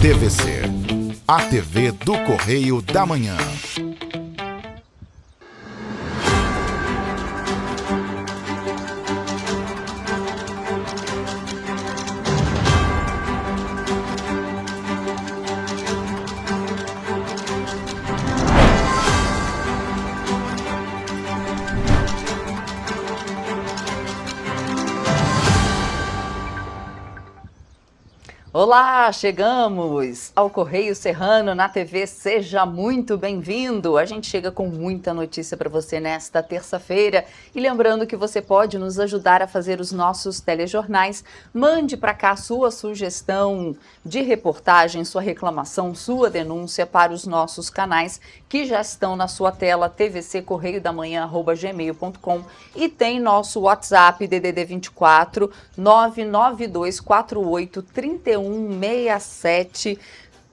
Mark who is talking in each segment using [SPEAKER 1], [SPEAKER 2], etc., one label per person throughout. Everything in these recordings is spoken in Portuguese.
[SPEAKER 1] TVC, a TV do Correio da Manhã.
[SPEAKER 2] Olá, chegamos ao Correio Serrano na TV, seja muito bem-vindo. A gente chega com muita notícia para você nesta terça-feira e lembrando que você pode nos ajudar a fazer os nossos telejornais. Mande para cá sua sugestão de reportagem, sua reclamação, sua denúncia para os nossos canais que já estão na sua tela, tvccorreiodamanhã@gmail.com, e tem nosso WhatsApp DDD 24 99248 3167.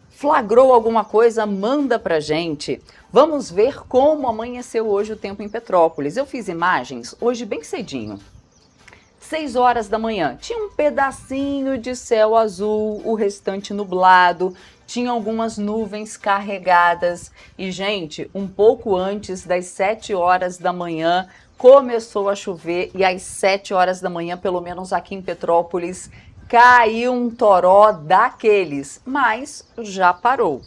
[SPEAKER 2] Flagrou alguma coisa? Manda pra gente. Vamos ver como amanheceu hoje o tempo em Petrópolis. Eu fiz imagens hoje bem cedinho. 6 horas da manhã, tinha um pedacinho de céu azul, o restante nublado, tinha algumas nuvens carregadas e, gente, um pouco antes das 7 horas da manhã, começou a chover e às 7 horas da manhã, pelo menos aqui em Petrópolis, caiu um toró daqueles, mas já parou.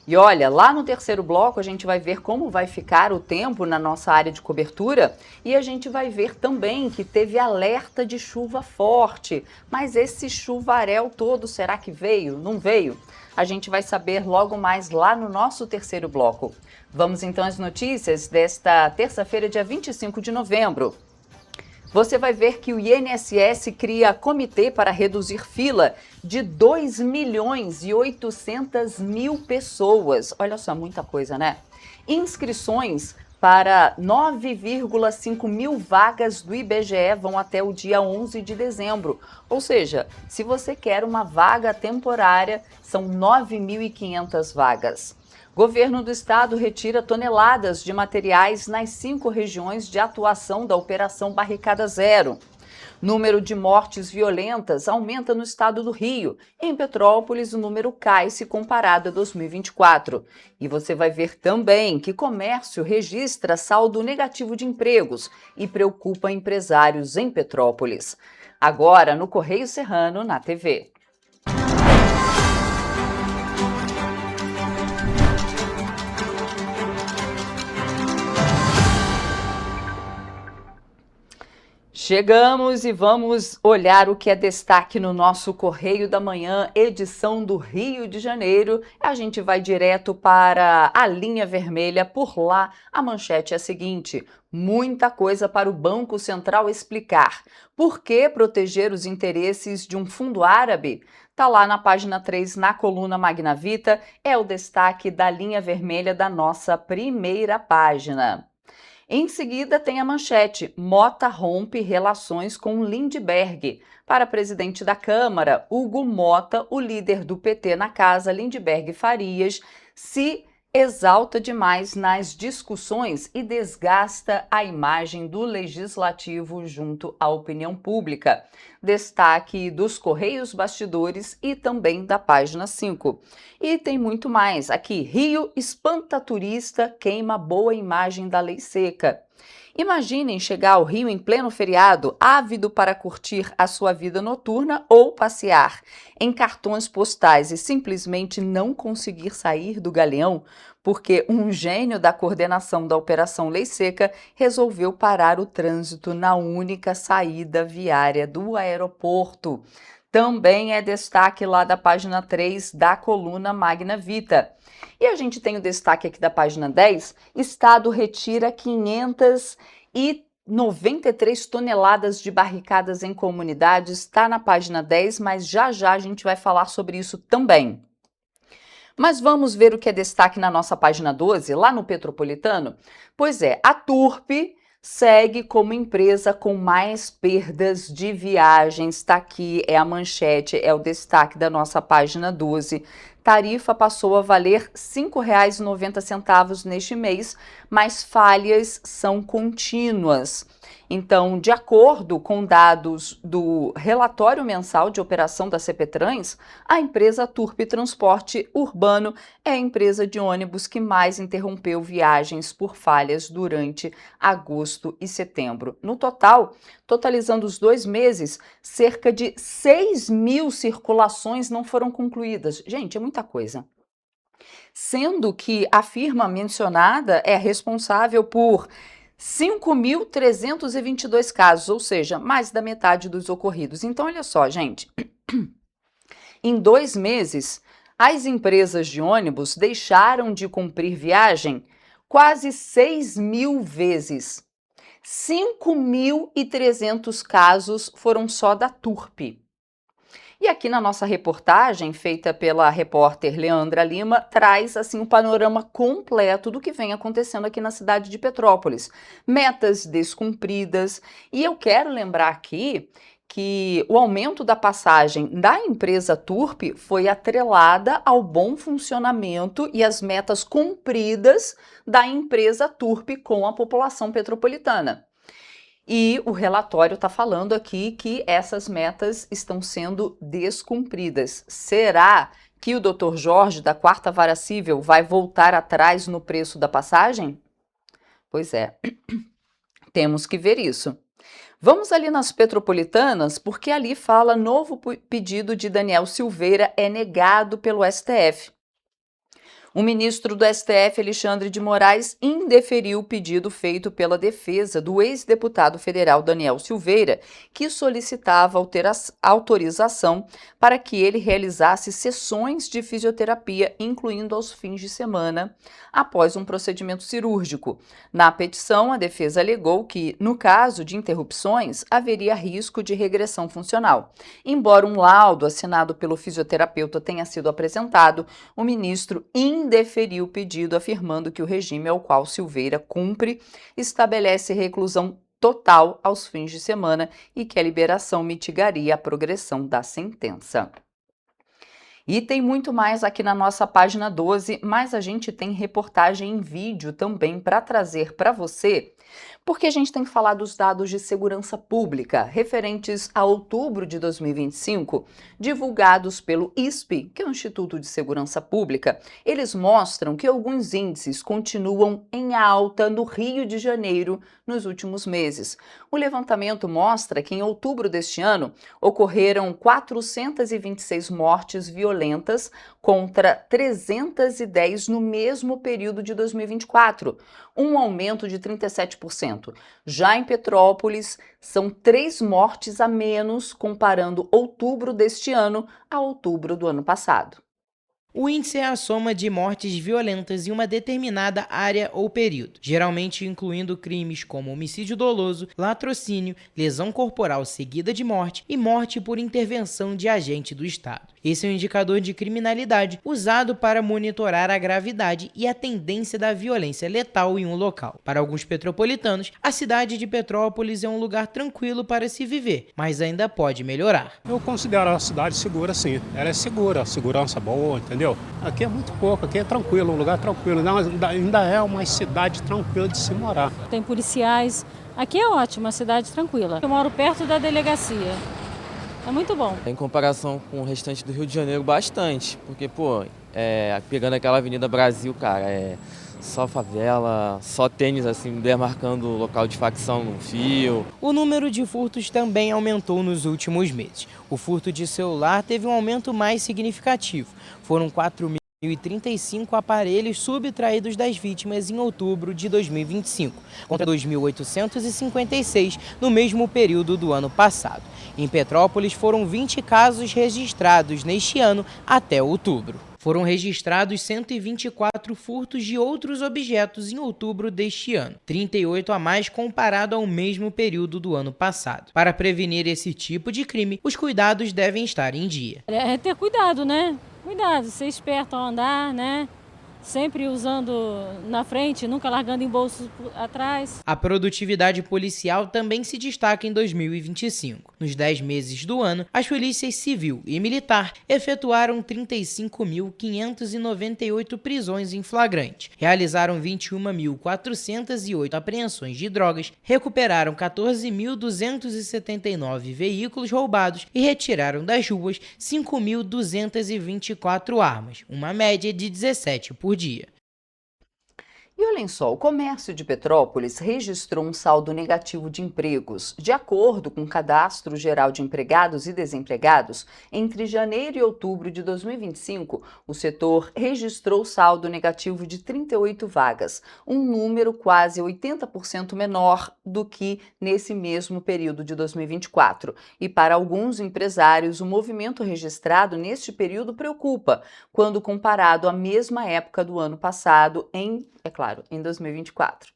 [SPEAKER 2] E olha, lá no terceiro bloco a gente vai ver como vai ficar o tempo na nossa área de cobertura e a gente vai ver também que teve alerta de chuva forte. Mas esse chuvaréu todo, será que veio? Não veio? A gente vai saber logo mais lá no nosso terceiro bloco. Vamos então às notícias desta terça-feira, dia 25 de novembro. Você vai ver que o INSS cria comitê para reduzir fila de 2.800.000 pessoas. Olha só, muita coisa, né? Inscrições para 9,5 mil vagas do IBGE vão até o dia 11 de dezembro. Ou seja, se você quer uma vaga temporária, são 9.500 vagas. Governo do Estado retira toneladas de materiais nas 5 regiões de atuação da Operação Barricada Zero. Número de mortes violentas aumenta no estado do Rio. Em Petrópolis, o número cai se comparado a 2024. E você vai ver também que comércio registra saldo negativo de empregos e preocupa empresários em Petrópolis. Agora, no Correio Serrano, na TV. Chegamos e vamos olhar o que é destaque no nosso Correio da Manhã, edição do Rio de Janeiro. A gente vai direto para a linha vermelha. Por lá, a manchete é a seguinte: muita coisa para o Banco Central explicar. Por que proteger os interesses de um fundo árabe? Está lá na página 3, na coluna Magna Vita, é o destaque da linha vermelha da nossa primeira página. Em seguida tem a manchete: Mota rompe relações com Lindbergh. Para presidente da Câmara, Hugo Mota, o líder do PT na casa, Lindbergh Farias, se exalta demais nas discussões e desgasta a imagem do legislativo junto à opinião pública. Destaque dos Correios Bastidores e também da página 5. E tem muito mais. Aqui, Rio espanta turista, queima boa imagem da lei seca. Imaginem chegar ao Rio em pleno feriado, ávido para curtir a sua vida noturna ou passear em cartões postais e simplesmente não conseguir sair do Galeão, porque um gênio da coordenação da Operação Lei Seca resolveu parar o trânsito na única saída viária do aeroporto. Também é destaque lá da página 3 da coluna Magna Vita. E a gente tem o destaque aqui da página 10, Estado retira 593 toneladas de barricadas em comunidades, está na página 10, mas já a gente vai falar sobre isso também. Mas vamos ver o que é destaque na nossa página 12, lá no Petropolitano? Pois é, a Turpe segue como empresa com mais perdas de viagens. Está aqui, é a manchete, é o destaque da nossa página 12. tarifa passou a valer R$ 5,90 neste mês, mas falhas são contínuas. Então, de acordo com dados do relatório mensal de operação da CPTrans, a empresa Turp Transporte Urbano é a empresa de ônibus que mais interrompeu viagens por falhas durante agosto e setembro. No total, totalizando os 2 meses, cerca de 6.000 circulações não foram concluídas. Gente, é muita coisa. Sendo que a firma mencionada é responsável por 5.322 casos, ou seja, mais da metade dos ocorridos. Então, olha só, gente, em 2 meses, as empresas de ônibus deixaram de cumprir viagem quase 6.000 vezes. 5.300 casos foram só da Turp. E aqui na nossa reportagem, feita pela repórter Leandra Lima, traz assim um panorama completo do que vem acontecendo aqui na cidade de Petrópolis. Metas descumpridas. E eu quero lembrar aqui que o aumento da passagem da empresa Turp foi atrelada ao bom funcionamento e às metas cumpridas da empresa Turp com a população petropolitana. E o relatório está falando aqui que essas metas estão sendo descumpridas. Será que o Dr. Jorge, da 4ª Vara Civil, vai voltar atrás no preço da passagem? Pois é, temos que ver isso. Vamos ali nas petropolitanas, porque ali fala novo pedido de Daniel Silveira é negado pelo STF. O ministro do STF, Alexandre de Moraes, indeferiu o pedido feito pela defesa do ex-deputado federal Daniel Silveira, que solicitava autorização para que ele realizasse sessões de fisioterapia, incluindo aos fins de semana, após um procedimento cirúrgico. Na petição, a defesa alegou que, no caso de interrupções, haveria risco de regressão funcional. Embora um laudo assinado pelo fisioterapeuta tenha sido apresentado, o ministro indeferiu o pedido, afirmando que o regime ao qual Silveira cumpre estabelece reclusão total aos fins de semana e que a liberação mitigaria a progressão da sentença. E tem muito mais aqui na nossa página 12, mas a gente tem reportagem em vídeo também para trazer para você, porque a gente tem que falar dos dados de segurança pública referentes a outubro de 2025, divulgados pelo ISP, que é o Instituto de Segurança Pública. Eles mostram que alguns índices continuam em alta no Rio de Janeiro nos últimos meses. O levantamento mostra que em outubro deste ano ocorreram 426 mortes violentas contra 310 no mesmo período de 2024, um aumento de 37%. Já em Petrópolis, são 3 mortes a menos comparando outubro deste ano a outubro do ano passado.
[SPEAKER 3] O índice é a soma de mortes violentas em uma determinada área ou período, geralmente incluindo crimes como homicídio doloso, latrocínio, lesão corporal seguida de morte e morte por intervenção de agente do Estado. Esse é um indicador de criminalidade usado para monitorar a gravidade e a tendência da violência letal em um local. Para alguns petropolitanos, a cidade de Petrópolis é um lugar tranquilo para se viver, mas ainda pode melhorar.
[SPEAKER 4] Eu considero a cidade segura, sim. Ela é segura, segurança boa, entendeu? Aqui é muito pouco, aqui é tranquilo, um lugar tranquilo. Ainda é uma cidade tranquila de se morar.
[SPEAKER 5] Tem policiais. Aqui é ótimo, uma cidade tranquila. Eu moro perto da delegacia. É muito bom.
[SPEAKER 6] Em comparação com o restante do Rio de Janeiro, bastante. Porque, pegando aquela Avenida Brasil, cara, só favela, só tênis, assim, demarcando o local de facção no fio.
[SPEAKER 3] O número de furtos também aumentou nos últimos meses. O furto de celular teve um aumento mais significativo. Foram 4.035 aparelhos subtraídos das vítimas em outubro de 2025, contra 2.856 no mesmo período do ano passado. Em Petrópolis, foram 20 casos registrados neste ano até outubro. Foram registrados 124 furtos de outros objetos em outubro deste ano, 38 a mais comparado ao mesmo período do ano passado. Para prevenir esse tipo de crime, os cuidados devem estar em dia.
[SPEAKER 5] É ter cuidado, né? Cuidado, ser esperto ao andar, né? sempre usando na frente, nunca largando em bolsos atrás.
[SPEAKER 3] A produtividade policial também se destaca em 2025. Nos 10 meses do ano, as polícias civil e militar efetuaram 35.598 prisões em flagrante, realizaram 21.408 apreensões de drogas, recuperaram 14.279 veículos roubados e retiraram das ruas 5.224 armas, uma média de 17 por dia.
[SPEAKER 2] E olhem só, o comércio de Petrópolis registrou um saldo negativo de empregos. De acordo com o Cadastro Geral de Empregados e Desempregados, entre janeiro e outubro de 2025, o setor registrou saldo negativo de 38 vagas, um número quase 80% menor do que nesse mesmo período de 2024. E para alguns empresários, o movimento registrado neste período preocupa, quando comparado à mesma época do ano passado, em 2024.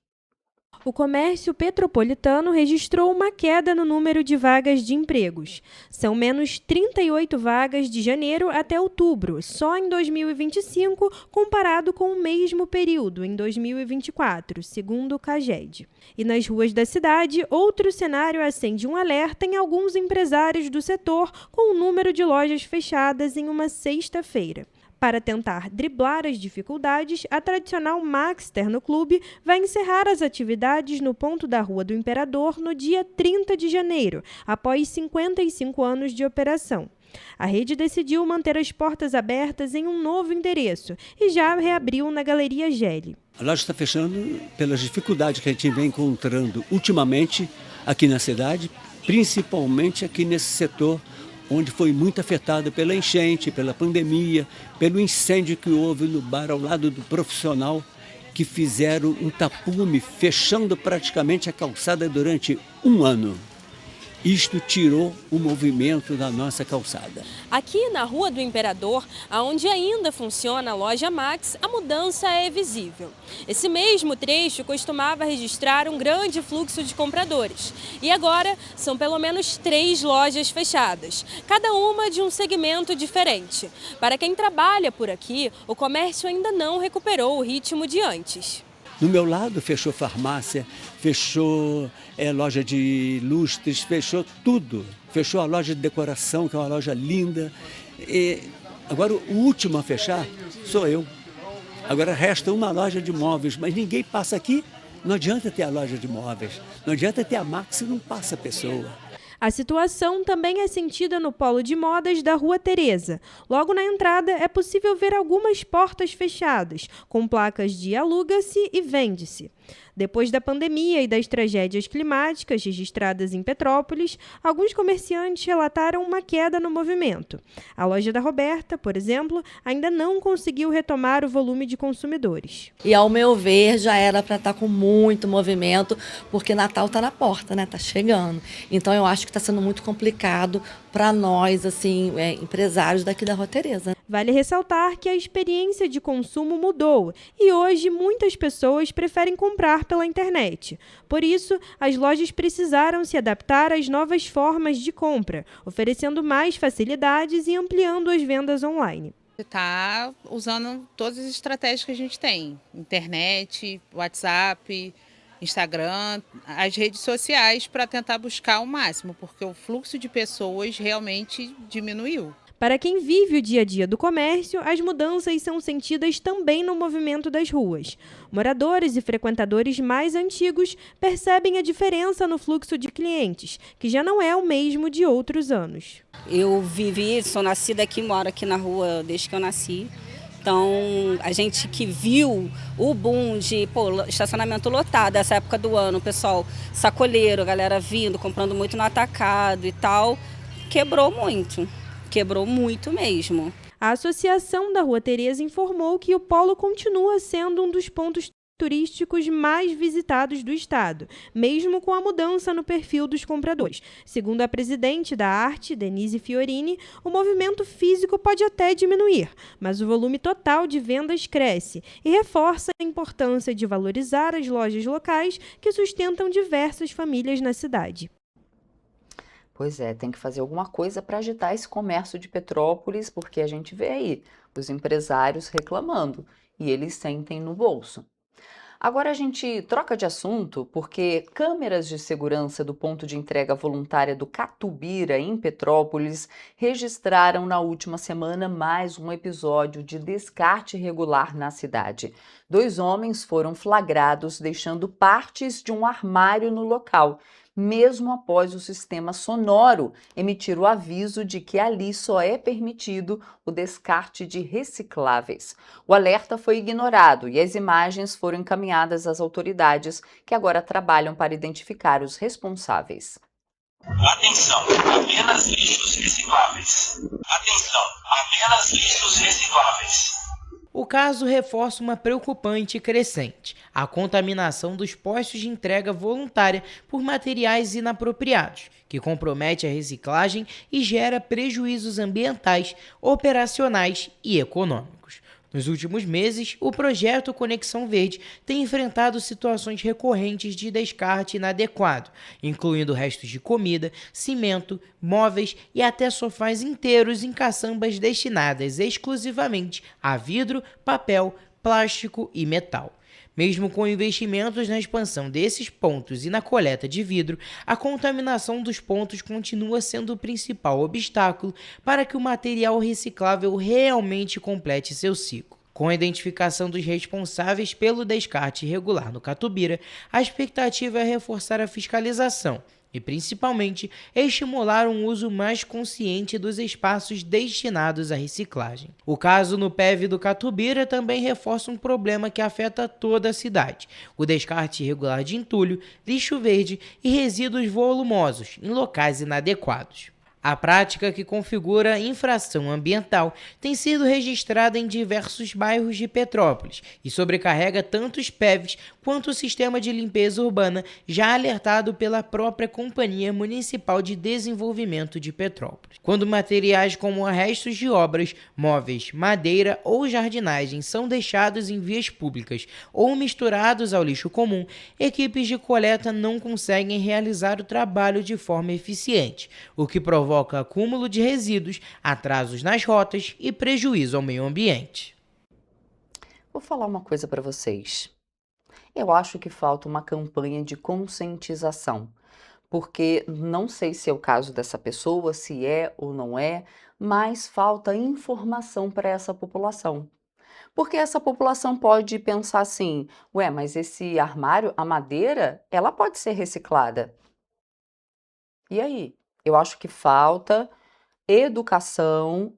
[SPEAKER 7] O comércio petropolitano registrou uma queda no número de vagas de empregos. São menos 38 vagas de janeiro até outubro, só em 2025, comparado com o mesmo período em 2024, segundo o CAGED. E nas ruas da cidade, outro cenário acende um alerta em alguns empresários do setor, com o número de lojas fechadas em uma sexta-feira. Para tentar driblar as dificuldades, a tradicional Max Ternoclube vai encerrar as atividades no ponto da Rua do Imperador no dia 30 de janeiro, após 55 anos de operação. A rede decidiu manter as portas abertas em um novo endereço e já reabriu na Galeria Gelli.
[SPEAKER 8] A loja está fechando pelas dificuldades que a gente vem encontrando ultimamente aqui na cidade, principalmente aqui nesse setor onde foi muito afetado pela enchente, pela pandemia, pelo incêndio que houve no bar ao lado do Profissional, que fizeram um tapume, fechando praticamente a calçada durante um ano. Isto tirou o movimento da nossa calçada.
[SPEAKER 9] Aqui na Rua do Imperador, onde ainda funciona a loja Max, a mudança é visível. Esse mesmo trecho costumava registrar um grande fluxo de compradores. E agora são pelo menos 3 lojas fechadas, cada uma de um segmento diferente. Para quem trabalha por aqui, o comércio ainda não recuperou o ritmo de antes.
[SPEAKER 8] No meu lado fechou farmácia, fechou loja de lustres, fechou tudo. Fechou a loja de decoração, que é uma loja linda. E agora o último a fechar sou eu. Agora resta uma loja de móveis, mas ninguém passa aqui. Não adianta ter a loja de móveis, não adianta ter a Max se não passa pessoa.
[SPEAKER 7] A situação também é sentida no polo de modas da Rua Teresa. Logo na entrada é possível ver algumas portas fechadas, com placas de aluga-se e vende-se. Depois da pandemia e das tragédias climáticas registradas em Petrópolis, alguns comerciantes relataram uma queda no movimento. A loja da Roberta, por exemplo, ainda não conseguiu retomar o volume de consumidores.
[SPEAKER 10] E ao meu ver, já era para estar com muito movimento, porque Natal está na porta, né? Está chegando. Então eu acho que está sendo muito complicado para nós, assim, empresários daqui da Rua Teresa.
[SPEAKER 7] Vale ressaltar que a experiência de consumo mudou e hoje muitas pessoas preferem comprar pela internet. Por isso, as lojas precisaram se adaptar às novas formas de compra, oferecendo mais facilidades e ampliando as vendas online.
[SPEAKER 11] Está usando todas as estratégias que a gente tem, internet, WhatsApp, Instagram, as redes sociais, para tentar buscar o máximo, porque o fluxo de pessoas realmente diminuiu.
[SPEAKER 7] Para quem vive o dia a dia do comércio, as mudanças são sentidas também no movimento das ruas. Moradores e frequentadores mais antigos percebem a diferença no fluxo de clientes, que já não é o mesmo de outros anos.
[SPEAKER 12] Eu sou nascida aqui, moro aqui na rua desde que eu nasci. Então, a gente que viu o boom de estacionamento lotado, essa época do ano, o pessoal sacoleiro, a galera vindo, comprando muito no atacado e tal, quebrou muito mesmo.
[SPEAKER 7] A Associação da Rua Teresa informou que o polo continua sendo um dos pontos turísticos mais visitados do estado, mesmo com a mudança no perfil dos compradores. Segundo a presidente da Arte, Denise Fiorini, o movimento físico pode até diminuir, mas o volume total de vendas cresce e reforça a importância de valorizar as lojas locais que sustentam diversas famílias na cidade.
[SPEAKER 2] Pois é, tem que fazer alguma coisa para agitar esse comércio de Petrópolis, porque a gente vê aí os empresários reclamando e eles sentem no bolso. Agora a gente troca de assunto porque câmeras de segurança do ponto de entrega voluntária do Catubira, em Petrópolis, registraram na última semana mais um episódio de descarte irregular na cidade. 2 homens foram flagrados deixando partes de um armário no local, mesmo após o sistema sonoro emitir o aviso de que ali só é permitido o descarte de recicláveis. O alerta foi ignorado e as imagens foram encaminhadas às autoridades, que agora trabalham para identificar os responsáveis.
[SPEAKER 13] Atenção, apenas lixos recicláveis. Atenção, apenas lixos recicláveis.
[SPEAKER 3] O caso reforça uma preocupante crescente: a contaminação dos postos de entrega voluntária por materiais inapropriados, que compromete a reciclagem e gera prejuízos ambientais, operacionais e econômicos. Nos últimos meses, o projeto Conexão Verde tem enfrentado situações recorrentes de descarte inadequado, incluindo restos de comida, cimento, móveis e até sofás inteiros em caçambas destinadas exclusivamente a vidro, papel, plástico e metal. Mesmo com investimentos na expansão desses pontos e na coleta de vidro, a contaminação dos pontos continua sendo o principal obstáculo para que o material reciclável realmente complete seu ciclo. Com a identificação dos responsáveis pelo descarte irregular no Catubira, a expectativa é reforçar a fiscalização e, principalmente, estimular um uso mais consciente dos espaços destinados à reciclagem. O caso no PEV do Catubira também reforça um problema que afeta toda a cidade: o descarte irregular de entulho, lixo verde e resíduos volumosos em locais inadequados. A prática, que configura infração ambiental, tem sido registrada em diversos bairros de Petrópolis e sobrecarrega tanto os PEVs quanto o sistema de limpeza urbana, já alertado pela própria Companhia Municipal de Desenvolvimento de Petrópolis. Quando materiais como restos de obras, móveis, madeira ou jardinagem são deixados em vias públicas ou misturados ao lixo comum, equipes de coleta não conseguem realizar o trabalho de forma eficiente, o que provoca acúmulo de resíduos, atrasos nas rotas e prejuízo ao meio ambiente.
[SPEAKER 2] Vou falar uma coisa para vocês. Eu acho que falta uma campanha de conscientização, porque não sei se é o caso dessa pessoa, se é ou não é, mas falta informação para essa população. Porque essa população pode pensar assim: ué, mas esse armário, a madeira, ela pode ser reciclada. E aí? Eu acho que falta educação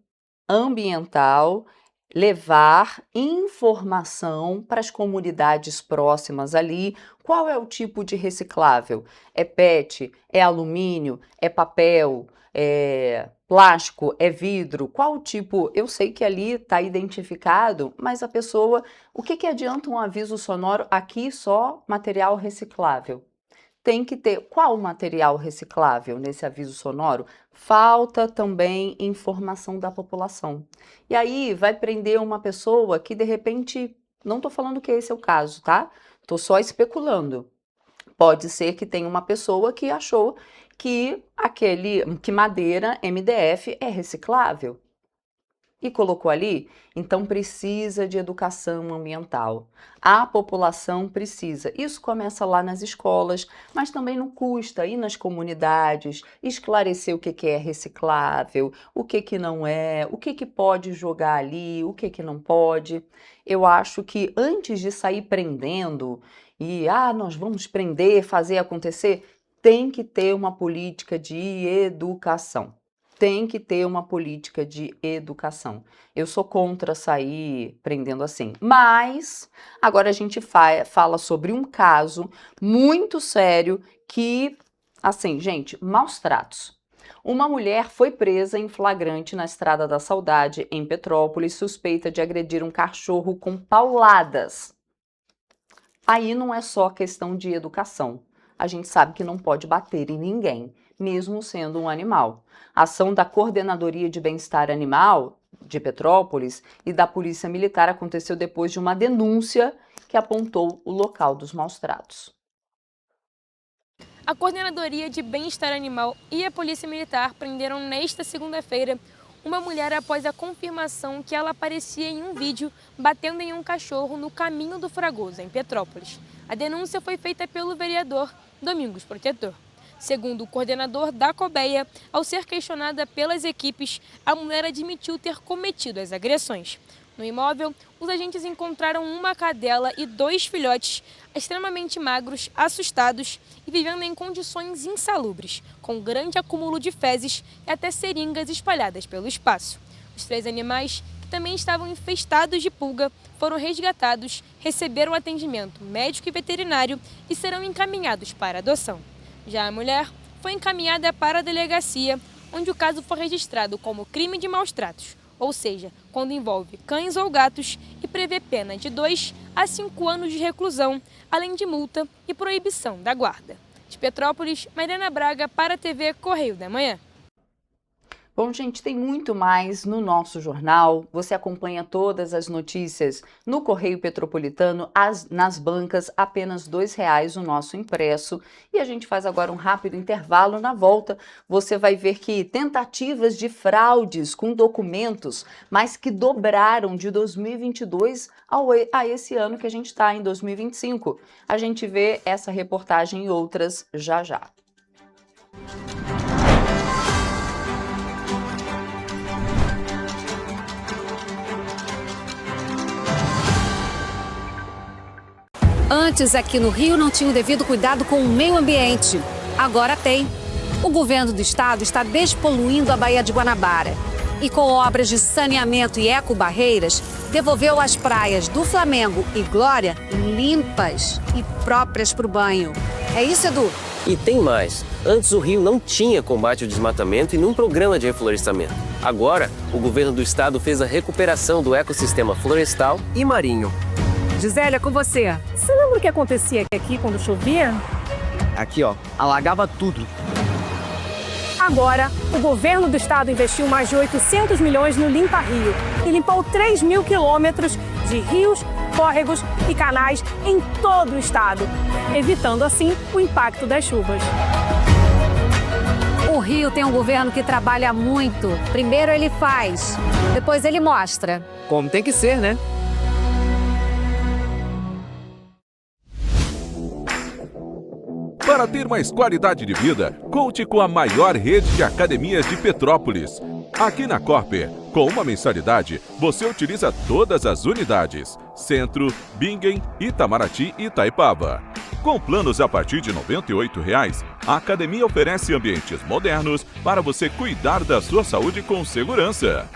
[SPEAKER 2] ambiental, levar informação para as comunidades próximas ali. Qual é o tipo de reciclável? É PET? É alumínio? É papel? É plástico? É vidro? Qual o tipo? Eu sei que ali está identificado, mas a pessoa... O que adianta um aviso sonoro? Aqui só material reciclável. Tem que ter qual material reciclável nesse aviso sonoro? Falta também informação da população. E aí vai prender uma pessoa que de repente, não estou falando que esse é o caso, tá? Estou só especulando. Pode ser que tenha uma pessoa que achou que madeira MDF é reciclável e colocou ali. Então precisa de educação ambiental. A população precisa. Isso começa lá nas escolas, mas também não custa ir nas comunidades, esclarecer o que é reciclável, o que não é, o que pode jogar ali, o que não pode. Eu acho que antes de sair prendendo e nós vamos prender, fazer acontecer, tem que ter uma política de educação. Tem que ter uma política de educação. Eu sou contra sair prendendo assim. Mas agora a gente fala sobre um caso muito sério que, assim, gente, maus tratos. Uma mulher foi presa em flagrante na Estrada da Saudade, em Petrópolis, suspeita de agredir um cachorro com pauladas. Aí não é só questão de educação. A gente sabe que não pode bater em ninguém, mesmo sendo um animal. A ação da Coordenadoria de Bem-Estar Animal de Petrópolis e da Polícia Militar aconteceu depois de uma denúncia que apontou o local dos maus-tratos.
[SPEAKER 14] A Coordenadoria de Bem-Estar Animal e a Polícia Militar prenderam nesta segunda-feira uma mulher após a confirmação que ela aparecia em um vídeo batendo em um cachorro no Caminho do Fragoso, em Petrópolis. A denúncia foi feita pelo vereador Domingos Protetor. Segundo o coordenador da Cobeia, ao ser questionada pelas equipes, a mulher admitiu ter cometido as agressões. No imóvel, os agentes encontraram uma cadela e 2 filhotes extremamente magros, assustados e vivendo em condições insalubres, com grande acúmulo de fezes e até seringas espalhadas pelo espaço. Os 3 animais, que também estavam infestados de pulga, foram resgatados, receberam atendimento médico e veterinário e serão encaminhados para adoção. Já a mulher foi encaminhada para a delegacia, onde o caso foi registrado como crime de maus-tratos, ou seja, quando envolve cães ou gatos, e prevê pena de 2 a 5 anos de reclusão, além de multa e proibição da guarda. De Petrópolis, Mariana Braga para a TV Correio da Manhã.
[SPEAKER 2] Bom, gente, tem muito mais no nosso jornal. Você acompanha todas as notícias no Correio Petropolitano, nas bancas, apenas R$ 2,00 o nosso impresso. E a gente faz agora um rápido intervalo. Na volta, você vai ver que tentativas de fraudes com documentos, mas que dobraram de 2022 a esse ano que a gente está, em 2025. A gente vê essa reportagem e outras já já.
[SPEAKER 15] Antes, aqui no Rio, não tinha o devido cuidado com o meio ambiente. Agora tem. O governo do estado está despoluindo a Baía de Guanabara. E com obras de saneamento e ecobarreiras, devolveu as praias do Flamengo e Glória limpas e próprias para o banho. É isso, Edu?
[SPEAKER 16] E tem mais. Antes o Rio não tinha combate ao desmatamento e nenhum programa de reflorestamento. Agora, o governo do estado fez a recuperação do ecossistema florestal e marinho.
[SPEAKER 15] Gisélia, com você. Você lembra o que acontecia aqui quando chovia?
[SPEAKER 16] Aqui, ó, alagava tudo.
[SPEAKER 15] Agora, o governo do estado investiu mais de 800 milhões no Limpa Rio e limpou 3.000 quilômetros de rios, córregos e canais em todo o estado, evitando assim o impacto das chuvas.
[SPEAKER 17] O Rio tem um governo que trabalha muito. Primeiro ele faz, depois ele mostra.
[SPEAKER 16] Como tem que ser, né?
[SPEAKER 18] Para ter mais qualidade de vida, conte com a maior rede de academias de Petrópolis. Aqui na Corper, com uma mensalidade, você utiliza todas as unidades: Centro, Bingen, Itamaraty e Itaipava. Com planos a partir de R$ 98,00, a academia oferece ambientes modernos para você cuidar da sua saúde com segurança.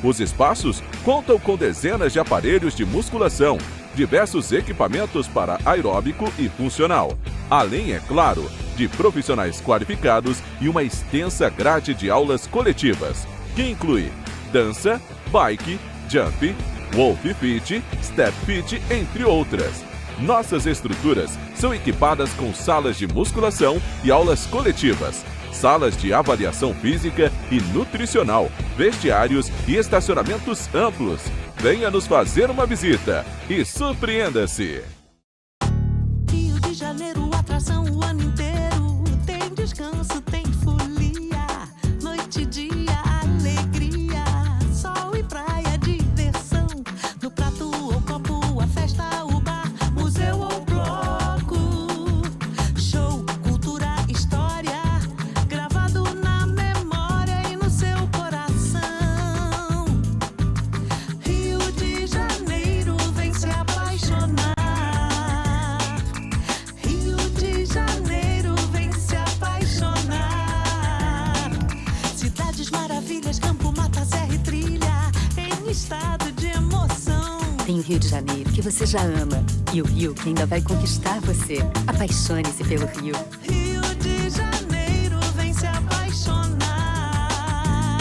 [SPEAKER 18] Os espaços contam com dezenas de aparelhos de musculação, diversos equipamentos para aeróbico e funcional, além, é claro, de profissionais qualificados e uma extensa grade de aulas coletivas, que inclui dança, bike, jump, wolf fit, step fit, entre outras. Nossas estruturas são equipadas com salas de musculação e aulas coletivas, salas de avaliação física e nutricional, vestiários e estacionamentos amplos. Venha nos fazer uma visita e surpreenda-se!
[SPEAKER 19] Rio de Janeiro, atração o ano inteiro. Tem descanso, tem folia, noite e dia, alegria, sol e praia, diversão. No prato ou copo, a festa, o bar, museu ou bloco. Show, cultura, história, gravado na memória e no seu coração. Rio de Janeiro, vem se apaixonar. Rio de Janeiro, vem se apaixonar. Cidades maravilhas, campo, mata, serra e trilha, em estado de emoção.
[SPEAKER 20] Tem o Rio de Janeiro, que você já ama, e o Rio que ainda vai conquistar você. Apaixone-se pelo Rio.
[SPEAKER 19] Rio de Janeiro, vem se apaixonar.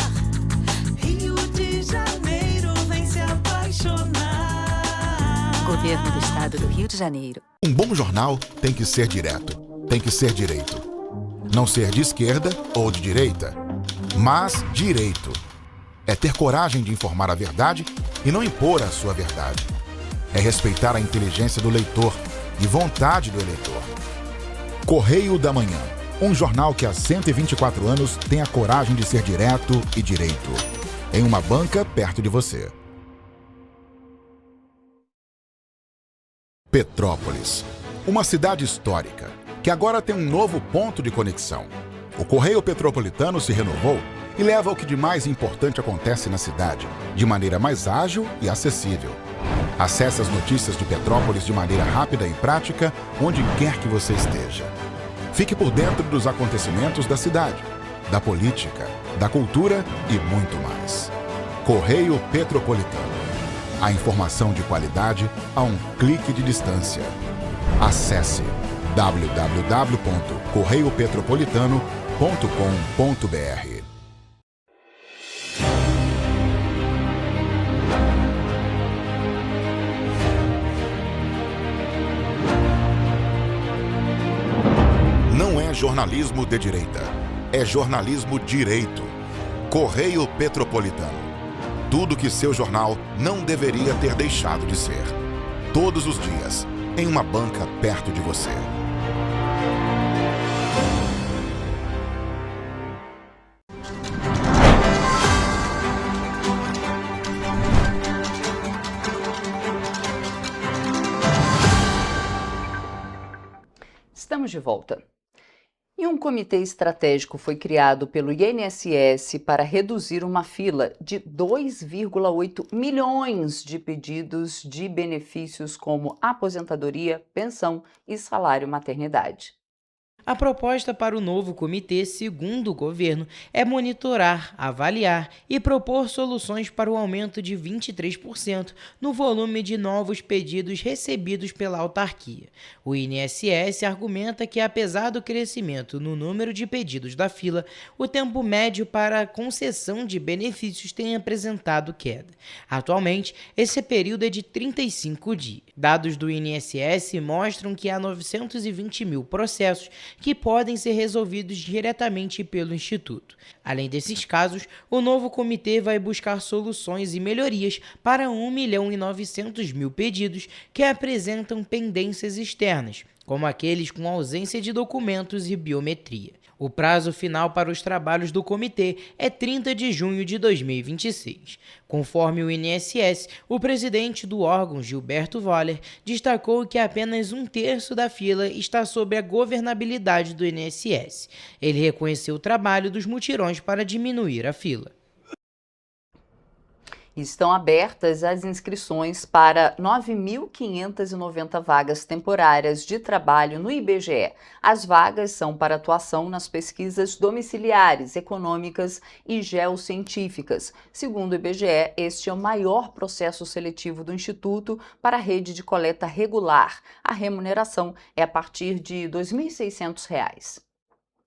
[SPEAKER 19] Rio de Janeiro, vem se apaixonar.
[SPEAKER 20] Governo do Estado do Rio de Janeiro.
[SPEAKER 1] Um bom jornal tem que ser direto, tem que ser direito. Não ser de esquerda ou de direita, mas direito. É ter coragem de informar a verdade e não impor a sua verdade. É respeitar a inteligência do leitor e vontade do eleitor. Correio da Manhã, um jornal que há 124 anos tem a coragem de ser direto e direito. em uma banca perto de você. Petrópolis, uma cidade histórica, que agora tem um novo ponto de conexão. O Correio Petropolitano se renovou e leva o que de mais importante acontece na cidade, de maneira mais ágil e acessível. Acesse as notícias de Petrópolis de maneira rápida e prática, onde quer que você esteja. Fique por dentro dos acontecimentos da cidade, da política, da cultura e muito mais. Correio Petropolitano. A informação de qualidade a um clique de distância. Acesse www.correiopetropolitano.com.br. Não é jornalismo de direita, é jornalismo direito. Correio Petropolitano. Tudo que seu jornal não deveria ter deixado de ser. Todos os dias, em uma banca perto de você.
[SPEAKER 2] Estamos de volta. E um comitê estratégico foi criado pelo INSS para reduzir uma fila de 2,8 milhões de pedidos de benefícios como aposentadoria, pensão e salário maternidade.
[SPEAKER 3] A proposta para o novo comitê, segundo o governo, é monitorar, avaliar e propor soluções para o aumento de 23% no volume de novos pedidos recebidos pela autarquia. O INSS argumenta que, apesar do crescimento no número de pedidos da fila, o tempo médio para a concessão de benefícios tem apresentado queda. Atualmente, esse período é de 35 dias. Dados do INSS mostram que há 920 mil processos que podem ser resolvidos diretamente pelo Instituto. Além desses casos, o novo comitê vai buscar soluções e melhorias para 1.900.000 pedidos que apresentam pendências externas, como aqueles com ausência de documentos e biometria. O prazo final para os trabalhos do comitê é 30 de junho de 2026. Conforme o INSS, o presidente do órgão, Gilberto Voller, destacou que apenas 1/3 da fila está sob a governabilidade do INSS. Ele reconheceu o trabalho dos mutirões para diminuir a fila.
[SPEAKER 2] Estão abertas as inscrições para 9.590 vagas temporárias de trabalho no IBGE. As vagas são para atuação nas pesquisas domiciliares, econômicas e geocientíficas. Segundo o IBGE, este é o maior processo seletivo do Instituto para a rede de coleta regular. A remuneração é a partir de R$ 2.600.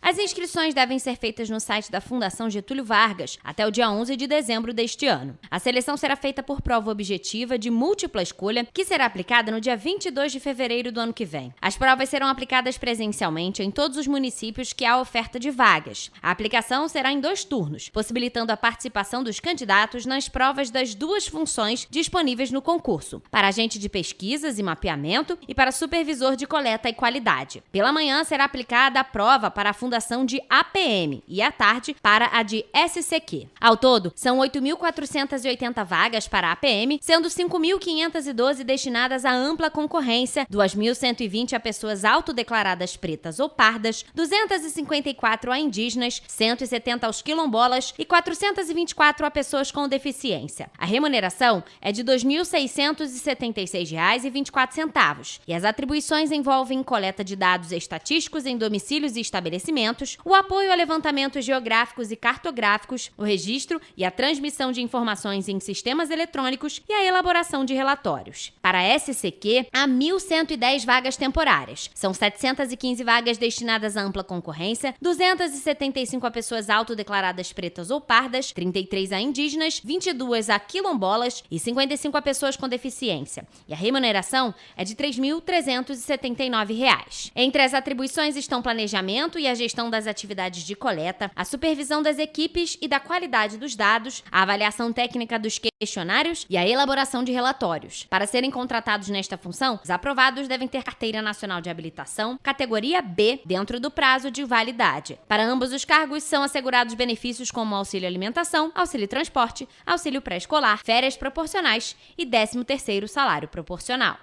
[SPEAKER 21] As inscrições devem ser feitas no site da Fundação Getúlio Vargas até o dia 11 de dezembro deste ano. A seleção será feita por prova objetiva de múltipla escolha, que será aplicada no dia 22 de fevereiro do ano que vem. As provas serão aplicadas presencialmente em todos os municípios que há oferta de vagas. A aplicação será em 2 turnos, possibilitando a participação dos candidatos nas provas das 2 funções disponíveis no concurso: para agente de pesquisas e mapeamento e para supervisor de coleta e qualidade. Pela manhã será aplicada a prova para a Fundação de APM e à tarde para a de SCQ. Ao todo, são 8.480 vagas para a APM, sendo 5.512 destinadas à ampla concorrência, 2.120 a pessoas autodeclaradas pretas ou pardas, 254 a indígenas, 170 aos quilombolas e 424 a pessoas com deficiência. A remuneração é de R$ 2.676,24 e as atribuições envolvem coleta de dados estatísticos em domicílios e estabelecimentos, o apoio a levantamentos geográficos e cartográficos, o registro e a transmissão de informações em sistemas eletrônicos e a elaboração de relatórios. Para a SCQ, há 1.110 vagas temporárias. São 715 vagas destinadas à ampla concorrência, 275 a pessoas autodeclaradas pretas ou pardas, 33 a indígenas, 22 a quilombolas e 55 a pessoas com deficiência. E a remuneração é de R$ 3.379. Entre as atribuições estão planejamento e a gestão gestão das atividades de coleta, a supervisão das equipes e da qualidade dos dados, a avaliação técnica dos questionários e a elaboração de relatórios. Para serem contratados nesta função, os aprovados devem ter carteira nacional de habilitação, categoria B, dentro do prazo de validade. Para ambos os cargos, são assegurados benefícios como auxílio alimentação, auxílio transporte, auxílio pré-escolar, férias proporcionais e 13º salário proporcional.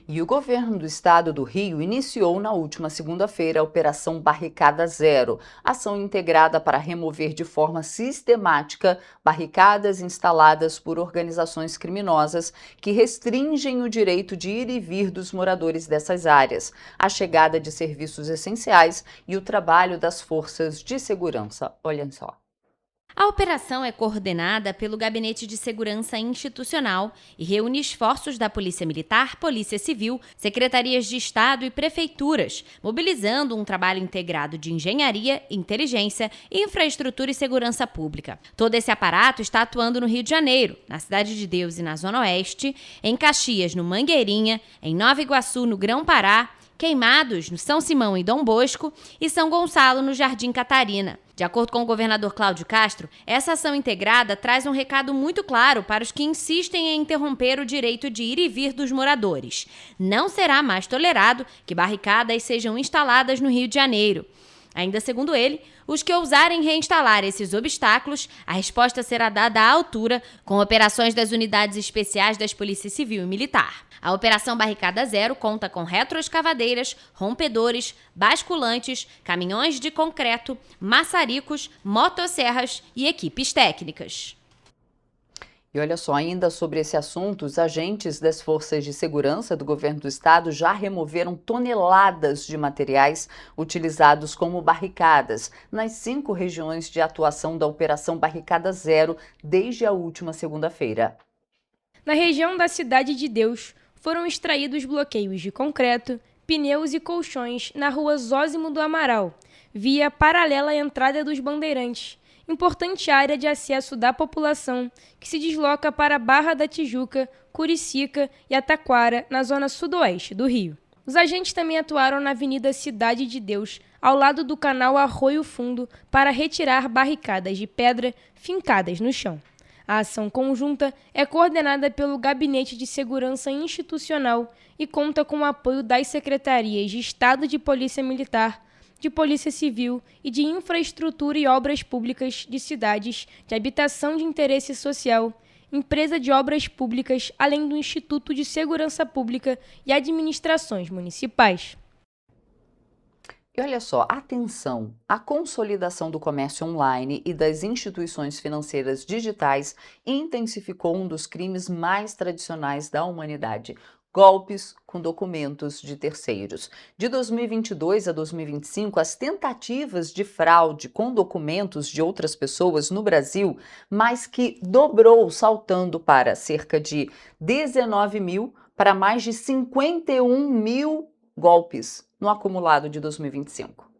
[SPEAKER 2] E o governo do estado do Rio iniciou na última segunda-feira a Operação Barricada Zero, ação integrada para remover de forma sistemática barricadas instaladas por organizações criminosas que restringem o direito de ir e vir dos moradores dessas áreas, a chegada de serviços essenciais e o trabalho das forças de segurança. Olhem só.
[SPEAKER 21] A operação é coordenada pelo Gabinete de Segurança Institucional e reúne esforços da Polícia Militar, Polícia Civil, Secretarias de Estado e Prefeituras, mobilizando um trabalho integrado de engenharia, inteligência, infraestrutura e segurança pública. Todo esse aparato está atuando no Rio de Janeiro, na Cidade de Deus e na Zona Oeste, em Caxias, no Mangueirinha, em Nova Iguaçu, no Grão-Pará, Queimados, no São Simão e Dom Bosco, e São Gonçalo, no Jardim Catarina. De acordo com o governador Cláudio Castro, essa ação integrada traz um recado muito claro para os que insistem em interromper o direito de ir e vir dos moradores. Não será mais tolerado que barricadas sejam instaladas no Rio de Janeiro. Ainda segundo ele, os que ousarem reinstalar esses obstáculos, a resposta será dada à altura, com operações das unidades especiais das Polícia Civil e Militar. A Operação Barricada Zero conta com retroescavadeiras, rompedores, basculantes, caminhões de concreto, maçaricos, motosserras e equipes técnicas.
[SPEAKER 2] E olha só, ainda sobre esse assunto, os agentes das forças de segurança do governo do estado já removeram toneladas de materiais utilizados como barricadas nas 5 regiões de atuação da Operação Barricada Zero desde a última segunda-feira.
[SPEAKER 14] Na região da Cidade de Deus, foram extraídos bloqueios de concreto, pneus e colchões na rua Zósimo do Amaral, via paralela à entrada dos Bandeirantes, importante área de acesso da população que se desloca para Barra da Tijuca, Curicica e Ataquara, na zona sudoeste do Rio. Os agentes também atuaram na Avenida Cidade de Deus, ao lado do canal Arroio Fundo, para retirar barricadas de pedra fincadas no chão. A ação conjunta é coordenada pelo Gabinete de Segurança Institucional e conta com o apoio das Secretarias de Estado de Polícia Militar, de Polícia Civil e de Infraestrutura e Obras Públicas de cidades de habitação de interesse social, Empresa de Obras Públicas, além do Instituto de Segurança Pública e administrações municipais.
[SPEAKER 2] E olha só, atenção, a consolidação do comércio online e das instituições financeiras digitais intensificou um dos crimes mais tradicionais da humanidade: golpes com documentos de terceiros. De 2022 a 2025, as tentativas de fraude com documentos de outras pessoas no Brasil mais que dobrou, saltando para cerca de 19 mil para mais de 51 mil golpes no acumulado de 2025.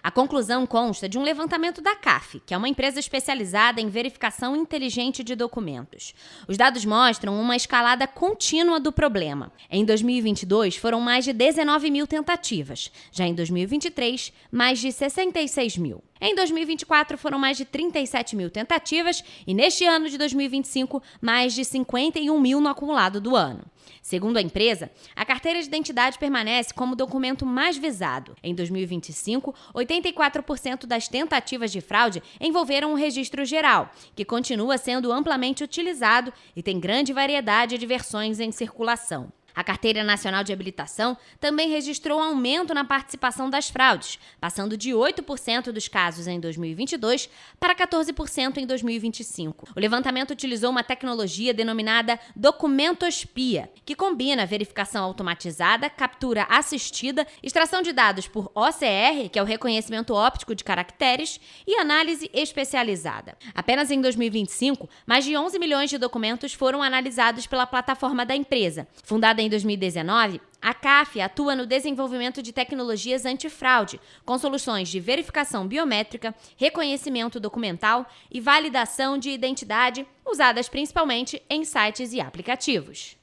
[SPEAKER 21] A conclusão consta de um levantamento da CAF, que é uma empresa especializada em verificação inteligente de documentos. Os dados mostram uma escalada contínua do problema. Em 2022, foram mais de 19 mil tentativas. Já em 2023, mais de 66 mil. Em 2024, foram mais de 37 mil tentativas e neste ano de 2025, mais de 51 mil no acumulado do ano. Segundo a empresa, a carteira de identidade permanece como o documento mais visado. Em 2025, 84% das tentativas de fraude envolveram o registro geral, que continua sendo amplamente utilizado e tem grande variedade de versões em circulação. A Carteira Nacional de Habilitação também registrou aumento na participação das fraudes, passando de 8% dos casos em 2022 para 14% em 2025. O levantamento utilizou uma tecnologia denominada Documentospia, que combina verificação automatizada, captura assistida, extração de dados por OCR, que é o reconhecimento óptico de caracteres, e análise especializada. Apenas em 2025, mais de 11 milhões de documentos foram analisados pela plataforma da empresa. Fundada em 2019, a CAF atua no desenvolvimento de tecnologias antifraude, com soluções de verificação biométrica, reconhecimento documental e validação de identidade, usadas principalmente em sites e aplicativos.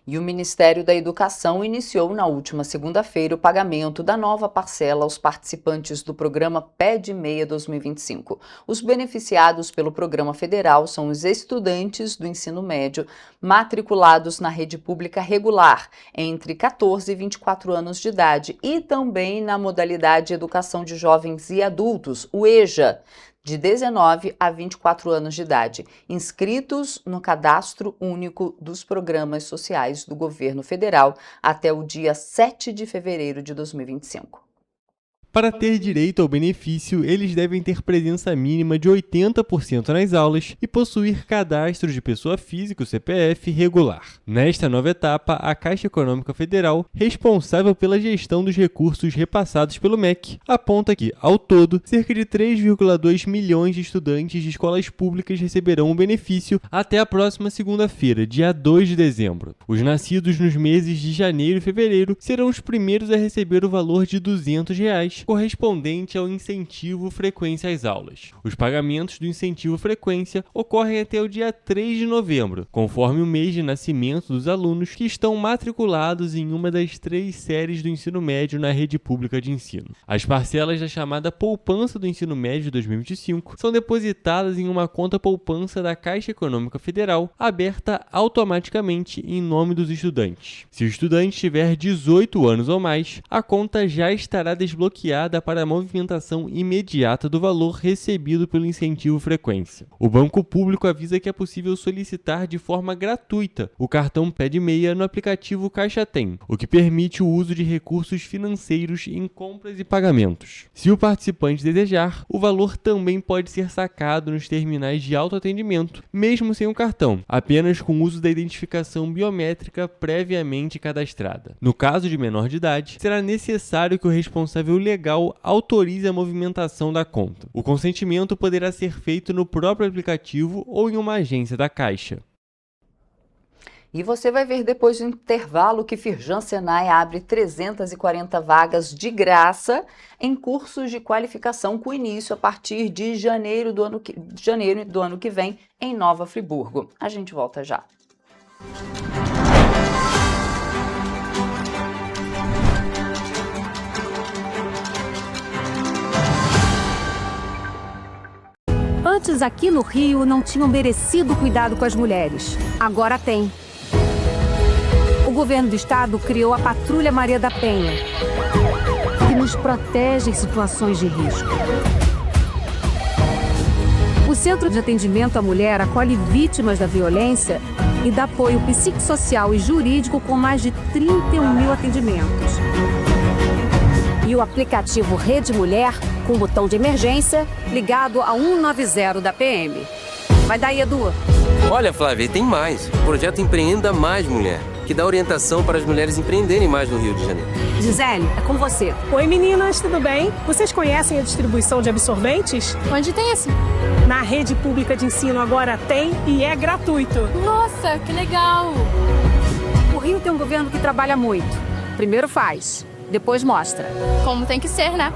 [SPEAKER 2] E o Ministério da Educação iniciou na última segunda-feira o pagamento da nova parcela aos participantes do programa PED Meia 2025. Os beneficiados pelo programa federal são os estudantes do ensino médio matriculados na rede pública regular entre 14 e 24 anos de idade e também na modalidade Educação de Jovens e Adultos, o EJA, de 19 a 24 anos de idade, inscritos no Cadastro Único dos Programas Sociais do Governo Federal até o dia 7 de fevereiro de 2025.
[SPEAKER 4] Para ter direito ao benefício, eles devem ter presença mínima de 80% nas aulas e possuir cadastro de pessoa física, o CPF, regular. Nesta nova etapa, a Caixa Econômica Federal, responsável pela gestão dos recursos repassados pelo MEC, aponta que, ao todo, cerca de 3,2 milhões de estudantes de escolas públicas receberão o benefício até a próxima segunda-feira, dia 2 de dezembro. Os nascidos nos meses de janeiro e fevereiro serão os primeiros a receber o valor de R$ 200, correspondente ao incentivo frequência às aulas. Os pagamentos do incentivo frequência ocorrem até o dia 3 de novembro, conforme o mês de nascimento dos alunos que estão matriculados em uma das 3 séries do ensino médio na rede pública de ensino. As parcelas da chamada poupança do ensino médio de 2025 são depositadas em uma conta poupança da Caixa Econômica Federal, aberta automaticamente em nome dos estudantes. Se o estudante tiver 18 anos ou mais, a conta já estará desbloqueada para a movimentação imediata do valor recebido pelo incentivo frequência. O Banco Público avisa que é possível solicitar de forma gratuita o cartão PED Meia no aplicativo Caixa Tem, o que permite o uso de recursos financeiros em compras e pagamentos. Se o participante desejar, o valor também pode ser sacado nos terminais de autoatendimento, mesmo sem o cartão, apenas com o uso da identificação biométrica previamente cadastrada. No caso de menor de idade, será necessário que o responsável legal autorize a movimentação da conta. O consentimento poderá ser feito no próprio aplicativo ou em uma agência da Caixa.
[SPEAKER 2] E você vai ver depois do intervalo que Firjan Senai abre 340 vagas de graça em cursos de qualificação com início a partir de janeiro do ano que vem em Nova Friburgo. A gente volta já.
[SPEAKER 17] Antes, aqui no Rio, não tinham merecido cuidado com as mulheres. Agora tem. O governo do estado criou a Patrulha Maria da Penha, que nos protege em situações de risco. O Centro de Atendimento à Mulher acolhe vítimas da violência e dá apoio psicossocial e jurídico com mais de 31 mil atendimentos. E o aplicativo Rede Mulher, com botão de emergência, ligado a 190 da PM. Vai daí, Edu.
[SPEAKER 16] Olha, Flávia, tem mais. O projeto Empreenda Mais Mulher, que dá orientação para as mulheres empreenderem mais no Rio de Janeiro.
[SPEAKER 17] Gisele, é com você.
[SPEAKER 22] Oi, meninas, tudo bem? Vocês conhecem a distribuição de absorventes?
[SPEAKER 14] Onde tem esse?
[SPEAKER 22] Na rede pública de ensino agora tem e é gratuito.
[SPEAKER 14] Nossa, que legal!
[SPEAKER 17] O Rio tem um governo que trabalha muito. Primeiro faz, depois mostra.
[SPEAKER 14] Como tem que ser, né?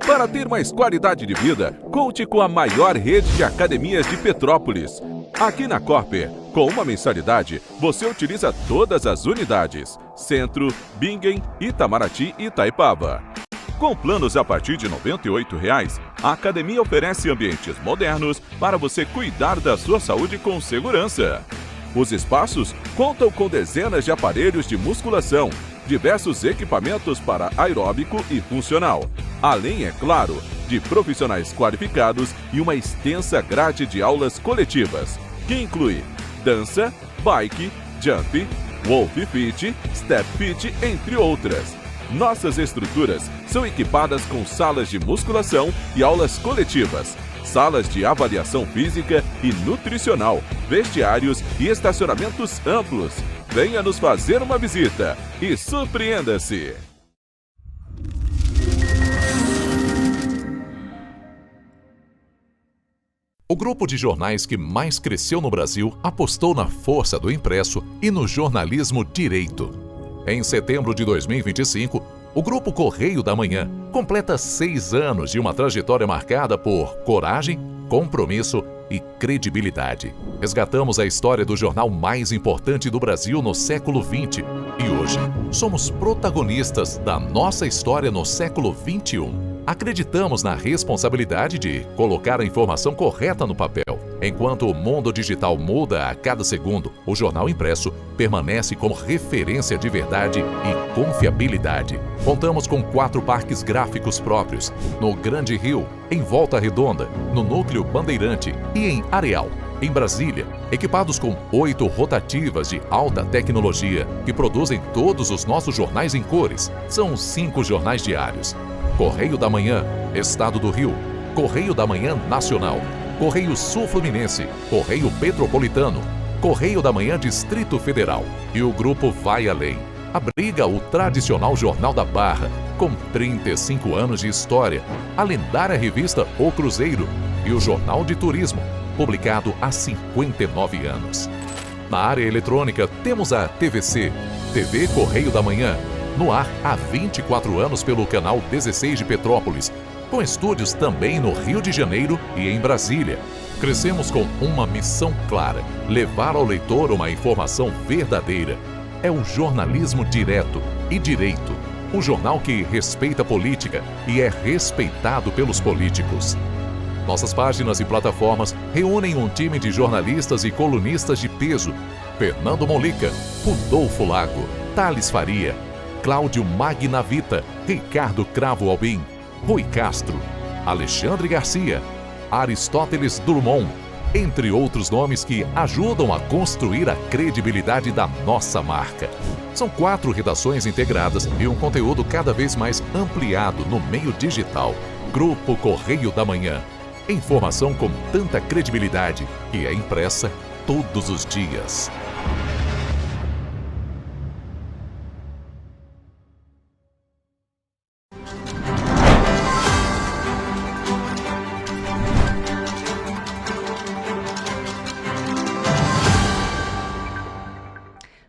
[SPEAKER 18] Para ter mais qualidade de vida, conte com a maior rede de academias de Petrópolis. Aqui na Corper, com uma mensalidade, você utiliza todas as unidades: Centro, Bingen, Itamaraty e Itaipava. Com planos a partir de R$ 98,00, a academia oferece ambientes modernos para você cuidar da sua saúde com segurança. Os espaços contam com dezenas de aparelhos de musculação, diversos equipamentos para aeróbico e funcional, além, é claro, de profissionais qualificados e uma extensa grade de aulas coletivas, que inclui dança, bike, jump, wolf fit, step fit, entre outras. Nossas estruturas são equipadas com salas de musculação e aulas coletivas, salas de avaliação física e nutricional, vestiários e estacionamentos amplos. Venha nos fazer uma visita e surpreenda-se!
[SPEAKER 23] O grupo de jornais que mais cresceu no Brasil apostou na força do impresso e no jornalismo direito. Em setembro de 2025, o Grupo Correio da Manhã completa 6 anos de uma trajetória marcada por coragem, compromisso e credibilidade. Resgatamos a história do jornal mais importante do Brasil no século XX e hoje somos protagonistas da nossa história no século XXI. Acreditamos na responsabilidade de colocar a informação correta no papel. Enquanto o mundo digital muda a cada segundo, o jornal impresso permanece como referência de verdade e confiabilidade. Contamos com 4 parques gráficos próprios, no Grande Rio, em Volta Redonda, no Núcleo Bandeirante e em Areal, em Brasília, equipados com 8 rotativas de alta tecnologia que produzem todos os nossos jornais em cores. São 5 jornais diários. Correio da Manhã, Estado do Rio, Correio da Manhã Nacional, Correio Sul-Fluminense, Correio Petropolitano, Correio da Manhã Distrito Federal e o Grupo Vai Além. Abriga o tradicional Jornal da Barra, com 35 anos de história, a lendária revista O Cruzeiro e o Jornal de Turismo, publicado há 59 anos. Na área eletrônica, temos a TVC, TV Correio da Manhã, no ar há 24 anos pelo canal 16 de Petrópolis, com estúdios também no Rio de Janeiro e em Brasília. Crescemos com uma missão clara: levar ao leitor uma informação verdadeira. É o jornalismo direto e direito, um jornal que respeita a política e é respeitado pelos políticos. Nossas páginas e plataformas reúnem um time de jornalistas e colunistas de peso: Fernando Molica, Rodolfo Lago, Thales Faria, Cláudio Magnavita, Ricardo Cravo Albim, Rui Castro, Alexandre Garcia, Aristóteles Drummond, entre outros nomes que ajudam a construir a credibilidade da nossa marca. São 4 redações integradas e um conteúdo cada vez mais ampliado no meio digital. Grupo Correio da Manhã. Informação com tanta credibilidade que é impressa todos os dias.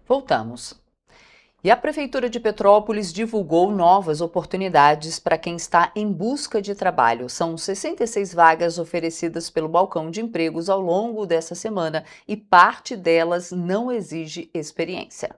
[SPEAKER 2] Voltamos. E a Prefeitura de Petrópolis divulgou novas oportunidades para quem está em busca de trabalho. São 66 vagas oferecidas pelo Balcão de Empregos ao longo dessa semana e parte delas não exige experiência.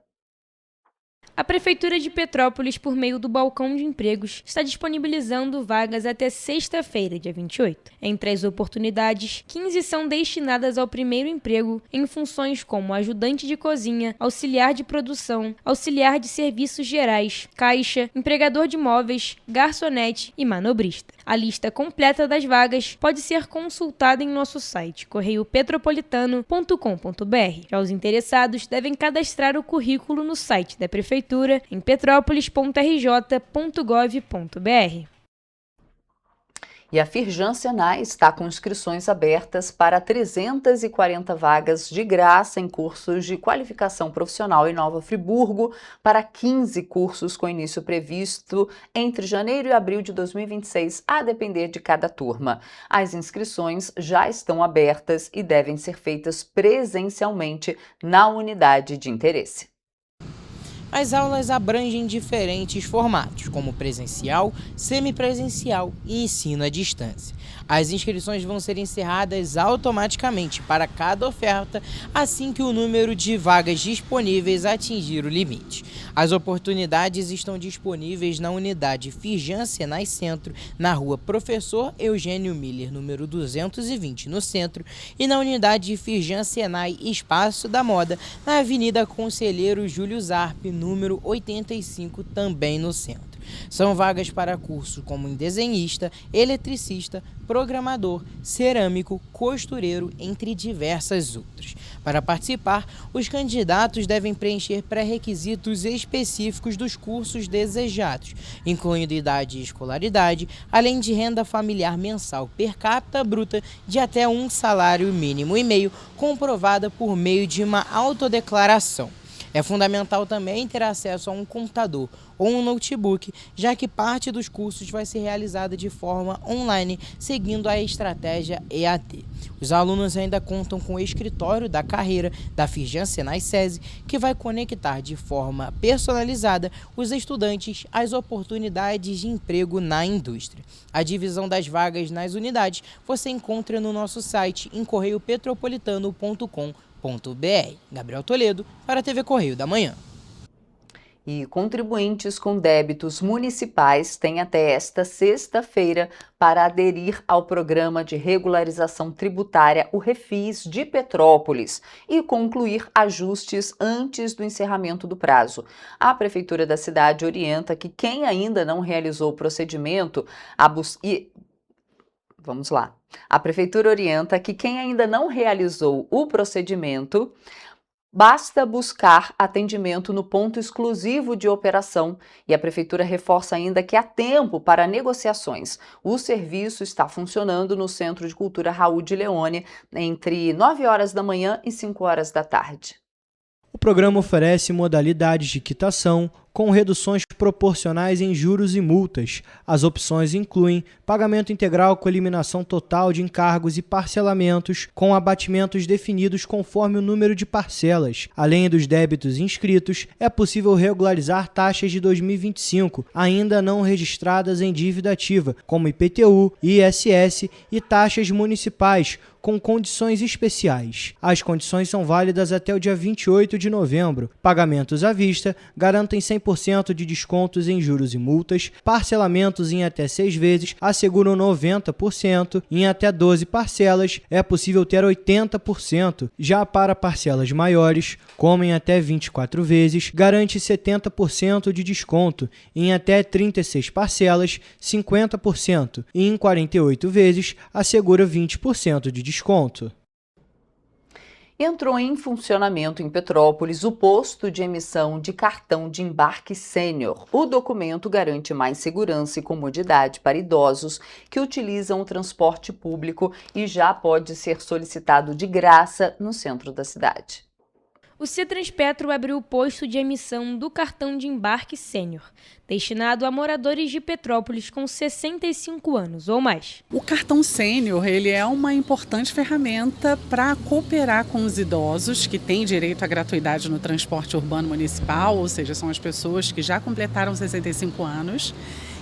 [SPEAKER 14] A Prefeitura de Petrópolis, por meio do Balcão de Empregos, está disponibilizando vagas até sexta-feira, dia 28. Entre as oportunidades, 15 são destinadas ao primeiro emprego em funções como ajudante de cozinha, auxiliar de produção, auxiliar de serviços gerais, caixa, empregador de móveis, garçonete e manobrista. A lista completa das vagas pode ser consultada em nosso site correiopetropolitano.com.br. Já os interessados devem cadastrar o currículo no site da Prefeitura em petrópolis.rj.gov.br.
[SPEAKER 2] E a Firjan Senai está com inscrições abertas para 340 vagas de graça em cursos de qualificação profissional em Nova Friburgo, para 15 cursos com início previsto entre janeiro e abril de 2026, a depender de cada turma. As inscrições já estão abertas e devem ser feitas presencialmente na unidade de interesse.
[SPEAKER 3] As aulas abrangem diferentes formatos, como presencial, semipresencial e ensino à distância. As inscrições vão ser encerradas automaticamente para cada oferta assim que o número de vagas disponíveis atingir o limite. As oportunidades estão disponíveis na unidade Firjan Senai Centro, na rua Professor Eugênio Miller, número 220, no centro, e na unidade Firjan Senai Espaço da Moda, na Avenida Conselheiro Júlio Zarpe, número 85, também no centro. São vagas para cursos como desenhista, eletricista, programador, cerâmico, costureiro, entre diversas outras. Para participar, os candidatos devem preencher pré-requisitos específicos dos cursos desejados, incluindo idade e escolaridade, além de renda familiar mensal per capita bruta de até um salário mínimo e meio, comprovada por meio de uma autodeclaração. É fundamental também ter acesso a um computador ou um notebook, já que parte dos cursos vai ser realizada de forma online, seguindo a estratégia EAD. Os alunos ainda contam com o escritório da carreira da Firjan Senai SESI, que vai conectar de forma personalizada os estudantes às oportunidades de emprego na indústria. A divisão das vagas nas unidades você encontra no nosso site em correiopetropolitano.com.br. Gabriel Toledo, para a TV Correio da Manhã.
[SPEAKER 2] E contribuintes com débitos municipais têm até esta sexta-feira para aderir ao Programa de Regularização Tributária, o Refis de Petrópolis, e concluir ajustes antes do encerramento do prazo. A Prefeitura da cidade orienta que quem ainda não realizou o procedimento Vamos lá. A Prefeitura orienta que quem ainda não realizou o procedimento basta buscar atendimento no ponto exclusivo de operação, e a Prefeitura reforça ainda que há tempo para negociações. O serviço está funcionando no Centro de Cultura Raul de Leone entre 9 horas da manhã e 5 horas da tarde.
[SPEAKER 3] O programa oferece modalidades de quitação com reduções proporcionais em juros e multas. As opções incluem pagamento integral com eliminação total de encargos e parcelamentos, com abatimentos definidos conforme o número de parcelas. Além dos débitos inscritos, é possível regularizar taxas de 2025, ainda não registradas em dívida ativa, como IPTU, ISS e taxas municipais, com condições especiais. As condições são válidas até o dia 28 de novembro. Pagamentos à vista garantem 100% de descontos em juros e multas, parcelamentos em até 6 vezes asseguram 90%, em até 12 parcelas é possível ter 80%. Já para parcelas maiores, como em até 24 vezes, garante 70% de desconto, em até 36 parcelas, 50%, e em 48 vezes assegura 20% de desconto.
[SPEAKER 2] Entrou em funcionamento em Petrópolis o posto de emissão de cartão de embarque sênior. O documento garante mais segurança e comodidade para idosos que utilizam o transporte público e já pode ser solicitado de graça no centro da cidade.
[SPEAKER 14] O Cetranspetro abriu o posto de emissão do cartão de embarque sênior, destinado a moradores de Petrópolis com 65 anos ou mais.
[SPEAKER 5] O cartão sênior, ele é uma importante ferramenta para cooperar com os idosos que têm direito à gratuidade no transporte urbano municipal, ou seja, são as pessoas que já completaram 65 anos,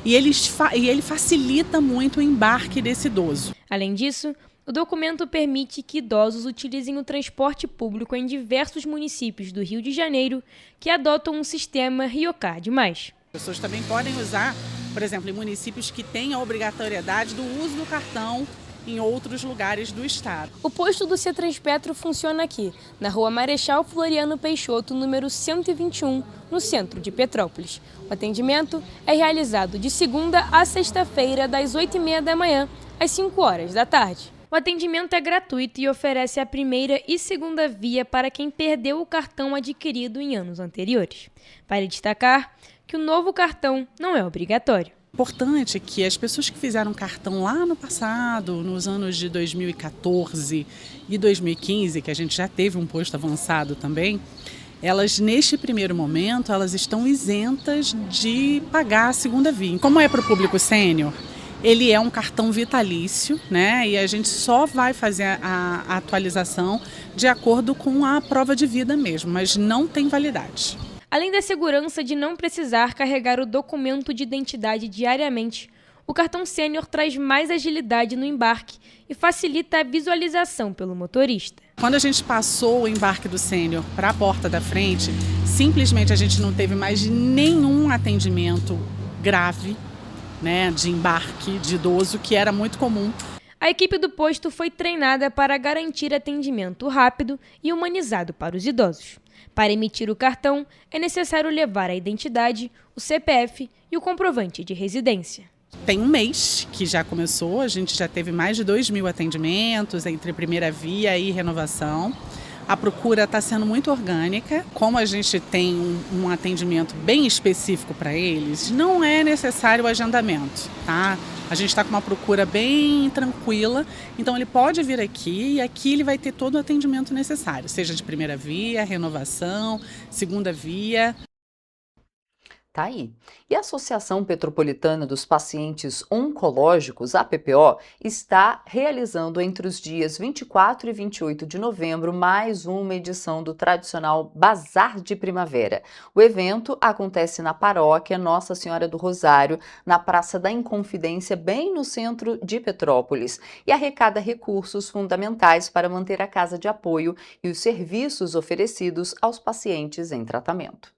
[SPEAKER 5] e ele facilita muito o embarque desse idoso.
[SPEAKER 14] Além disso, o documento permite que idosos utilizem o transporte público em diversos municípios do Rio de Janeiro que adotam um sistema RioCard+.
[SPEAKER 5] As pessoas também podem usar, por exemplo, em municípios que têm a obrigatoriedade do uso do cartão em outros lugares do estado.
[SPEAKER 14] O posto do Cetranspetro funciona aqui, na Rua Marechal Floriano Peixoto, número 121, no centro de Petrópolis. O atendimento é realizado de segunda a sexta-feira, das 8h30 da manhã às 5 horas da tarde. O atendimento é gratuito e oferece a primeira e segunda via para quem perdeu o cartão adquirido em anos anteriores. Vale destacar que o novo cartão não é obrigatório.
[SPEAKER 5] Importante que as pessoas que fizeram cartão lá no passado, nos anos de 2014 e 2015, que a gente já teve um posto avançado também, elas, neste primeiro momento, elas estão isentas de pagar a segunda via. Como é para o público sênior, ele é um cartão vitalício, né? E a gente só vai fazer a atualização de acordo com a prova de vida mesmo, mas não tem validade.
[SPEAKER 14] Além da segurança de não precisar carregar o documento de identidade diariamente, o cartão sênior traz mais agilidade no embarque e facilita a visualização pelo motorista.
[SPEAKER 5] Quando a gente passou o embarque do sênior para a porta da frente, simplesmente a gente não teve mais nenhum atendimento grave, né, de embarque de idoso, que era muito comum.
[SPEAKER 14] A equipe do posto foi treinada para garantir atendimento rápido e humanizado para os idosos. Para emitir o cartão, é necessário levar a identidade, o CPF e o comprovante de residência.
[SPEAKER 5] Tem um mês que já começou, a gente já teve mais de 2.000 atendimentos entre primeira via e renovação. A procura está sendo muito orgânica. Como a gente tem um atendimento bem específico para eles, não é necessário o agendamento, tá? A gente está com uma procura bem tranquila, então ele pode vir aqui e aqui ele vai ter todo o atendimento necessário, seja de primeira via, renovação, segunda via.
[SPEAKER 2] Tá aí. E a Associação Petropolitana dos Pacientes Oncológicos, a APPO, está realizando entre os dias 24 e 28 de novembro mais uma edição do tradicional Bazar de Primavera. O evento acontece na paróquia Nossa Senhora do Rosário, na Praça da Inconfidência, bem no centro de Petrópolis, e arrecada recursos fundamentais para manter a casa de apoio e os serviços oferecidos aos pacientes em tratamento.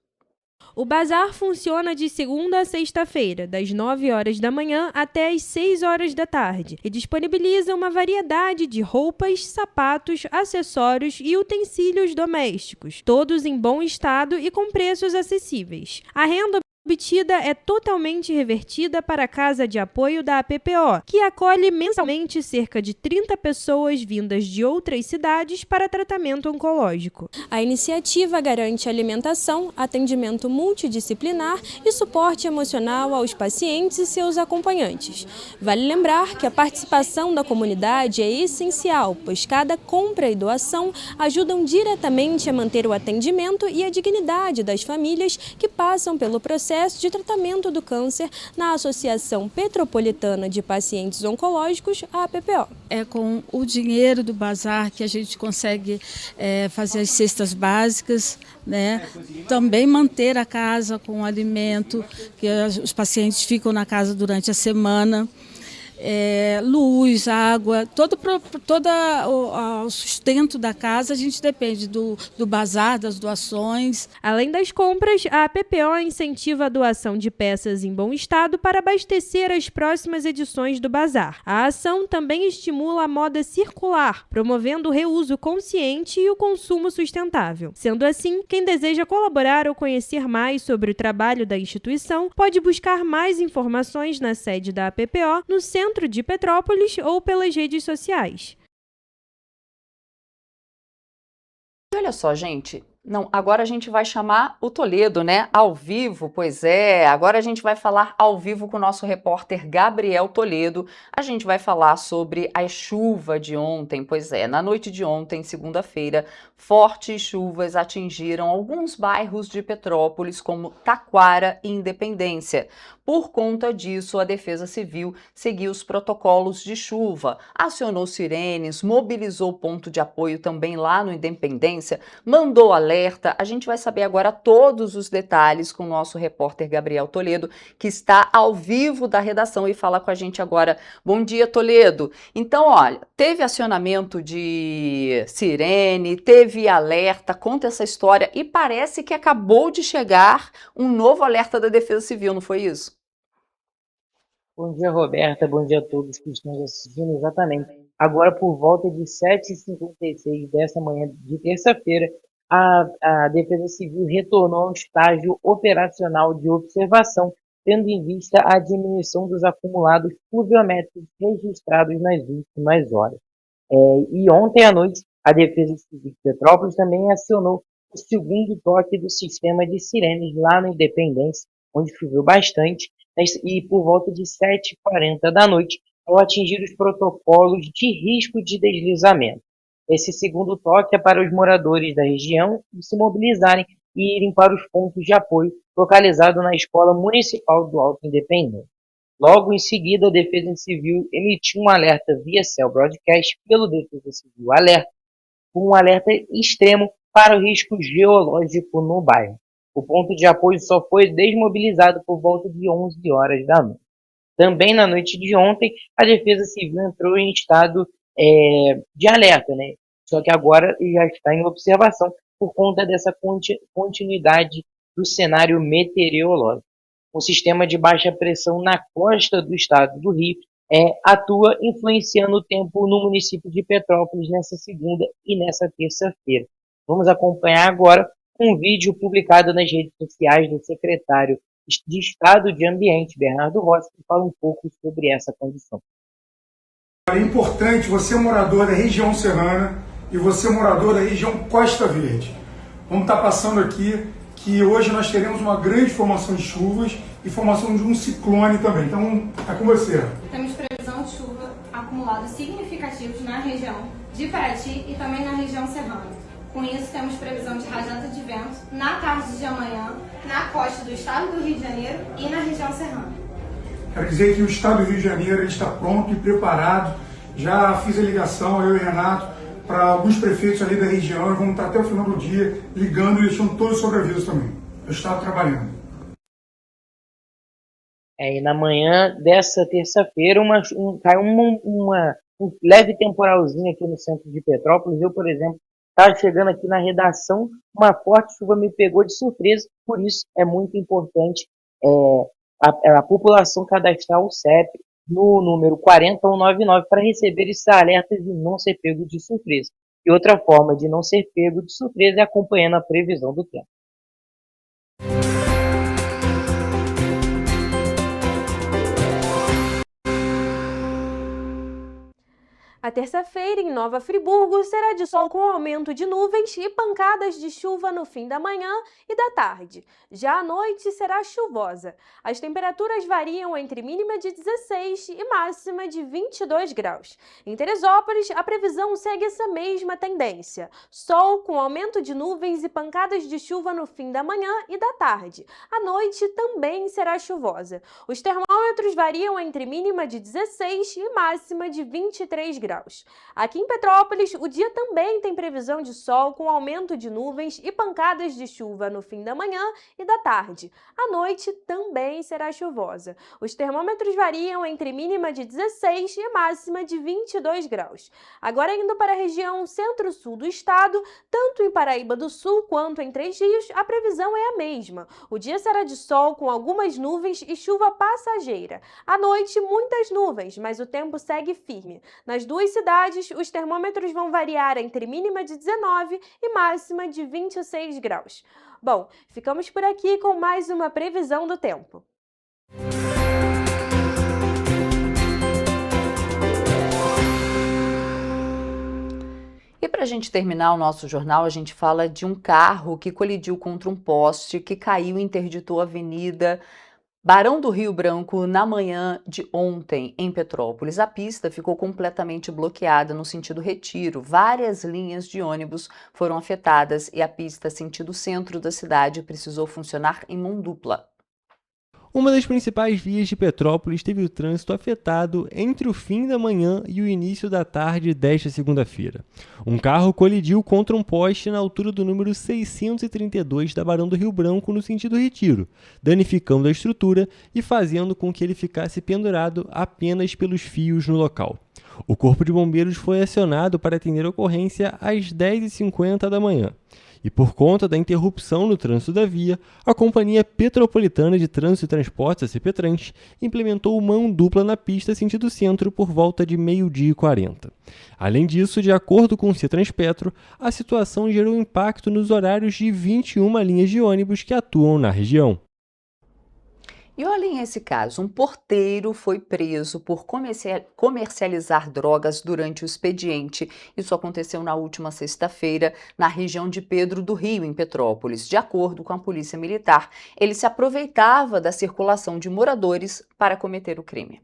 [SPEAKER 7] O bazar funciona de segunda a sexta-feira, das 9 horas da manhã até as 6 horas da tarde, e disponibiliza uma variedade de roupas, sapatos, acessórios e utensílios domésticos, todos em bom estado e com preços acessíveis. A renda obtida é totalmente revertida para a Casa de Apoio da APPO, que acolhe mensalmente cerca de 30 pessoas vindas de outras cidades para tratamento oncológico. A iniciativa garante alimentação, atendimento multidisciplinar e suporte emocional aos pacientes e seus acompanhantes. Vale lembrar que a participação da comunidade é essencial, pois cada compra e doação ajudam diretamente a manter o atendimento e a dignidade das famílias que passam pelo processo de tratamento do câncer na Associação Petropolitana de Pacientes Oncológicos, a APPO.
[SPEAKER 6] É com o dinheiro do bazar que a gente consegue fazer as cestas básicas, né? Também manter a casa com alimento, que os pacientes ficam na casa durante a semana. Luz, água, todo o sustento da casa a gente depende do bazar, das doações.
[SPEAKER 7] Além das compras, a APPO incentiva a doação de peças em bom estado para abastecer as próximas edições do bazar. A ação também estimula a moda circular, promovendo o reuso consciente e o consumo sustentável. Sendo assim, quem deseja colaborar ou conhecer mais sobre o trabalho da instituição pode buscar mais informações na sede da APPO, no centro de Petrópolis ou pelas redes sociais.
[SPEAKER 2] Olha só, gente. Não, agora a gente vai chamar o Toledo, né? Ao vivo, pois é. Agora a gente vai falar ao vivo com o nosso repórter Gabriel Toledo. A gente vai falar sobre a chuva de ontem, pois é. Na noite de ontem, segunda-feira, fortes chuvas atingiram alguns bairros de Petrópolis, como Taquara e Independência. Por conta disso, a Defesa Civil seguiu os protocolos de chuva, acionou sirenes, mobilizou ponto de apoio também lá no Independência, mandou alerta. A gente vai saber agora todos os detalhes com o nosso repórter Gabriel Toledo, que está ao vivo da redação e fala com a gente agora. Bom dia, Toledo. Então, olha, teve acionamento de sirene, teve alerta, conta essa história e parece que acabou de chegar um novo alerta da Defesa Civil, não foi isso?
[SPEAKER 8] Bom dia, Roberta. Bom dia a todos que estão assistindo. Exatamente. Agora, por volta de 7h56 dessa manhã de terça-feira, a Defesa Civil retornou ao estágio operacional de observação, tendo em vista a diminuição dos acumulados pluviométricos registrados nas últimas horas. E ontem à noite, a Defesa Civil de Petrópolis também acionou o segundo toque do sistema de sirenes lá na Independência, onde choveu bastante, e por volta de 7h40 da noite, ao atingir os protocolos de risco de deslizamento. Esse segundo toque é para os moradores da região se mobilizarem e irem para os pontos de apoio localizados na Escola Municipal do Alto Independente. Logo em seguida, a Defesa Civil emitiu um alerta via Cell Broadcast pelo Defesa Civil Alerta, com um alerta extremo para o risco geológico no bairro. O ponto de apoio só foi desmobilizado por volta de 11 horas da noite. Também na noite de ontem, a Defesa Civil entrou em estado de alerta, né? Só que agora já está em observação por conta dessa continuidade do cenário meteorológico. O sistema de baixa pressão na costa do estado do Rio atua influenciando o tempo no município de Petrópolis nessa segunda e nessa terça-feira. Vamos acompanhar agora um vídeo publicado nas redes sociais do secretário de Estado de Ambiente, Bernardo Rossi, que fala um pouco sobre essa condição.
[SPEAKER 9] É importante, você morador da região serrana, e você morador da região Costa Verde. Vamos estar passando aqui que hoje nós teremos uma grande formação de chuvas e formação de um ciclone também. Então, é com você.
[SPEAKER 10] Temos previsão de chuva acumulados significativos na região de Paraty e também na região serrana. Com isso, temos previsão de rajada de vento na tarde de amanhã, na costa do estado do Rio de Janeiro e na região serrana.
[SPEAKER 9] Quero dizer que o estado do Rio de Janeiro está pronto e preparado. Já fiz a ligação, eu e Renato, para alguns prefeitos ali da região, e vamos estar até o final do dia ligando e deixando todos sobre aviso também. Eu estava trabalhando.
[SPEAKER 8] E na manhã dessa terça-feira caiu um leve temporalzinho aqui no centro de Petrópolis. Eu, por exemplo, estava chegando aqui na redação, uma forte chuva me pegou de surpresa, por isso é muito importante a população cadastrar o CEP no número 40199 para receber esses alertas e não ser pego de surpresa. E outra forma de não ser pego de surpresa é acompanhando a previsão do tempo.
[SPEAKER 7] A terça-feira, em Nova Friburgo, será de sol com aumento de nuvens e pancadas de chuva no fim da manhã e da tarde. Já à noite será chuvosa. As temperaturas variam entre mínima de 16 e máxima de 22 graus. Em Teresópolis, a previsão segue essa mesma tendência. Sol com aumento de nuvens e pancadas de chuva no fim da manhã e da tarde. À noite também será chuvosa. Os termômetros variam entre mínima de 16 e máxima de 23 graus. Aqui em Petrópolis, o dia também tem previsão de sol com aumento de nuvens e pancadas de chuva no fim da manhã e da tarde. À noite também será chuvosa. Os termômetros variam entre mínima de 16 e máxima de 22 graus. Agora indo para a região centro-sul do estado, tanto em Paraíba do Sul quanto em Três Rios, a previsão é a mesma. O dia será de sol com algumas nuvens e chuva passageira. À noite, muitas nuvens, mas o tempo segue firme. Nas duas cidades, os termômetros vão variar entre mínima de 19 e máxima de 26 graus. Bom, ficamos por aqui com mais uma previsão do tempo.
[SPEAKER 2] E para a gente terminar o nosso jornal, a gente fala de um carro que colidiu contra um poste, que caiu e interditou a avenida Barão do Rio Branco na manhã de ontem, em Petrópolis. A pista ficou completamente bloqueada no sentido Retiro. Várias linhas de ônibus foram afetadas e a pista sentido centro da cidade precisou funcionar em mão dupla.
[SPEAKER 4] Uma das principais vias de Petrópolis teve o trânsito afetado entre o fim da manhã e o início da tarde desta segunda-feira. Um carro colidiu contra um poste na altura do número 632 da Barão do Rio Branco no sentido Retiro, danificando a estrutura e fazendo com que ele ficasse pendurado apenas pelos fios no local. O Corpo de Bombeiros foi acionado para atender a ocorrência às 10h50 da manhã. E por conta da interrupção no trânsito da via, a Companhia Petropolitana de Trânsito e Transportes, a CPTrans, implementou mão dupla na pista sentido centro por volta de 12h40. Além disso, de acordo com o Cetranspetro, a situação gerou impacto nos horários de 21 linhas de ônibus que atuam na região.
[SPEAKER 2] E olhem esse caso, um porteiro foi preso por comercializar drogas durante o expediente. Isso aconteceu na última sexta-feira, na região de Pedro do Rio, em Petrópolis. De acordo com a Polícia Militar, ele se aproveitava da circulação de moradores para cometer o crime.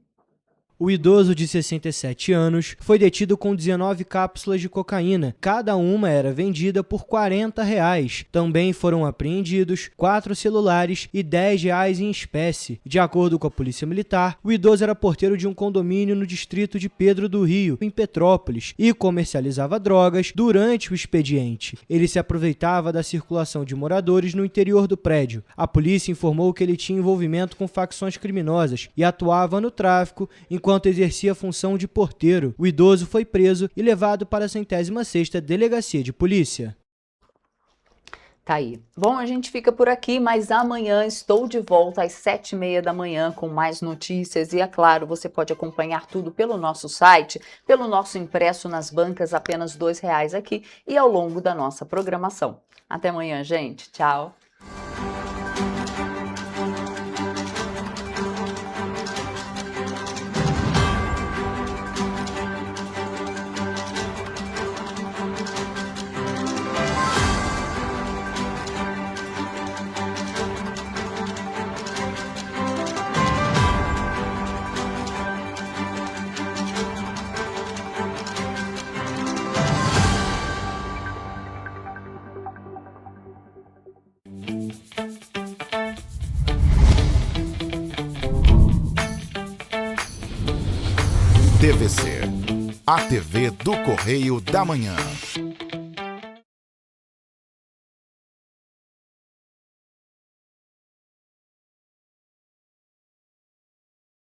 [SPEAKER 3] O idoso de 67 anos foi detido com 19 cápsulas de cocaína. Cada uma era vendida por R$40. Também foram apreendidos 4 celulares e R$10 em espécie. De acordo com a Polícia Militar, o idoso era porteiro de um condomínio no distrito de Pedro do Rio, em Petrópolis, e comercializava drogas durante o expediente. Ele se aproveitava da circulação de moradores no interior do prédio. A polícia informou que ele tinha envolvimento com facções criminosas e atuava no tráfico enquanto exercia a função de porteiro. O idoso foi preso e levado para a 106ª Delegacia de Polícia.
[SPEAKER 2] Tá aí. Bom, a gente fica por aqui, mas amanhã estou de volta às 7h30 da manhã com mais notícias e, é claro, você pode acompanhar tudo pelo nosso site, pelo nosso impresso nas bancas, apenas R$2 aqui e ao longo da nossa programação. Até amanhã, gente. Tchau.
[SPEAKER 1] TVC, a TV do Correio da Manhã.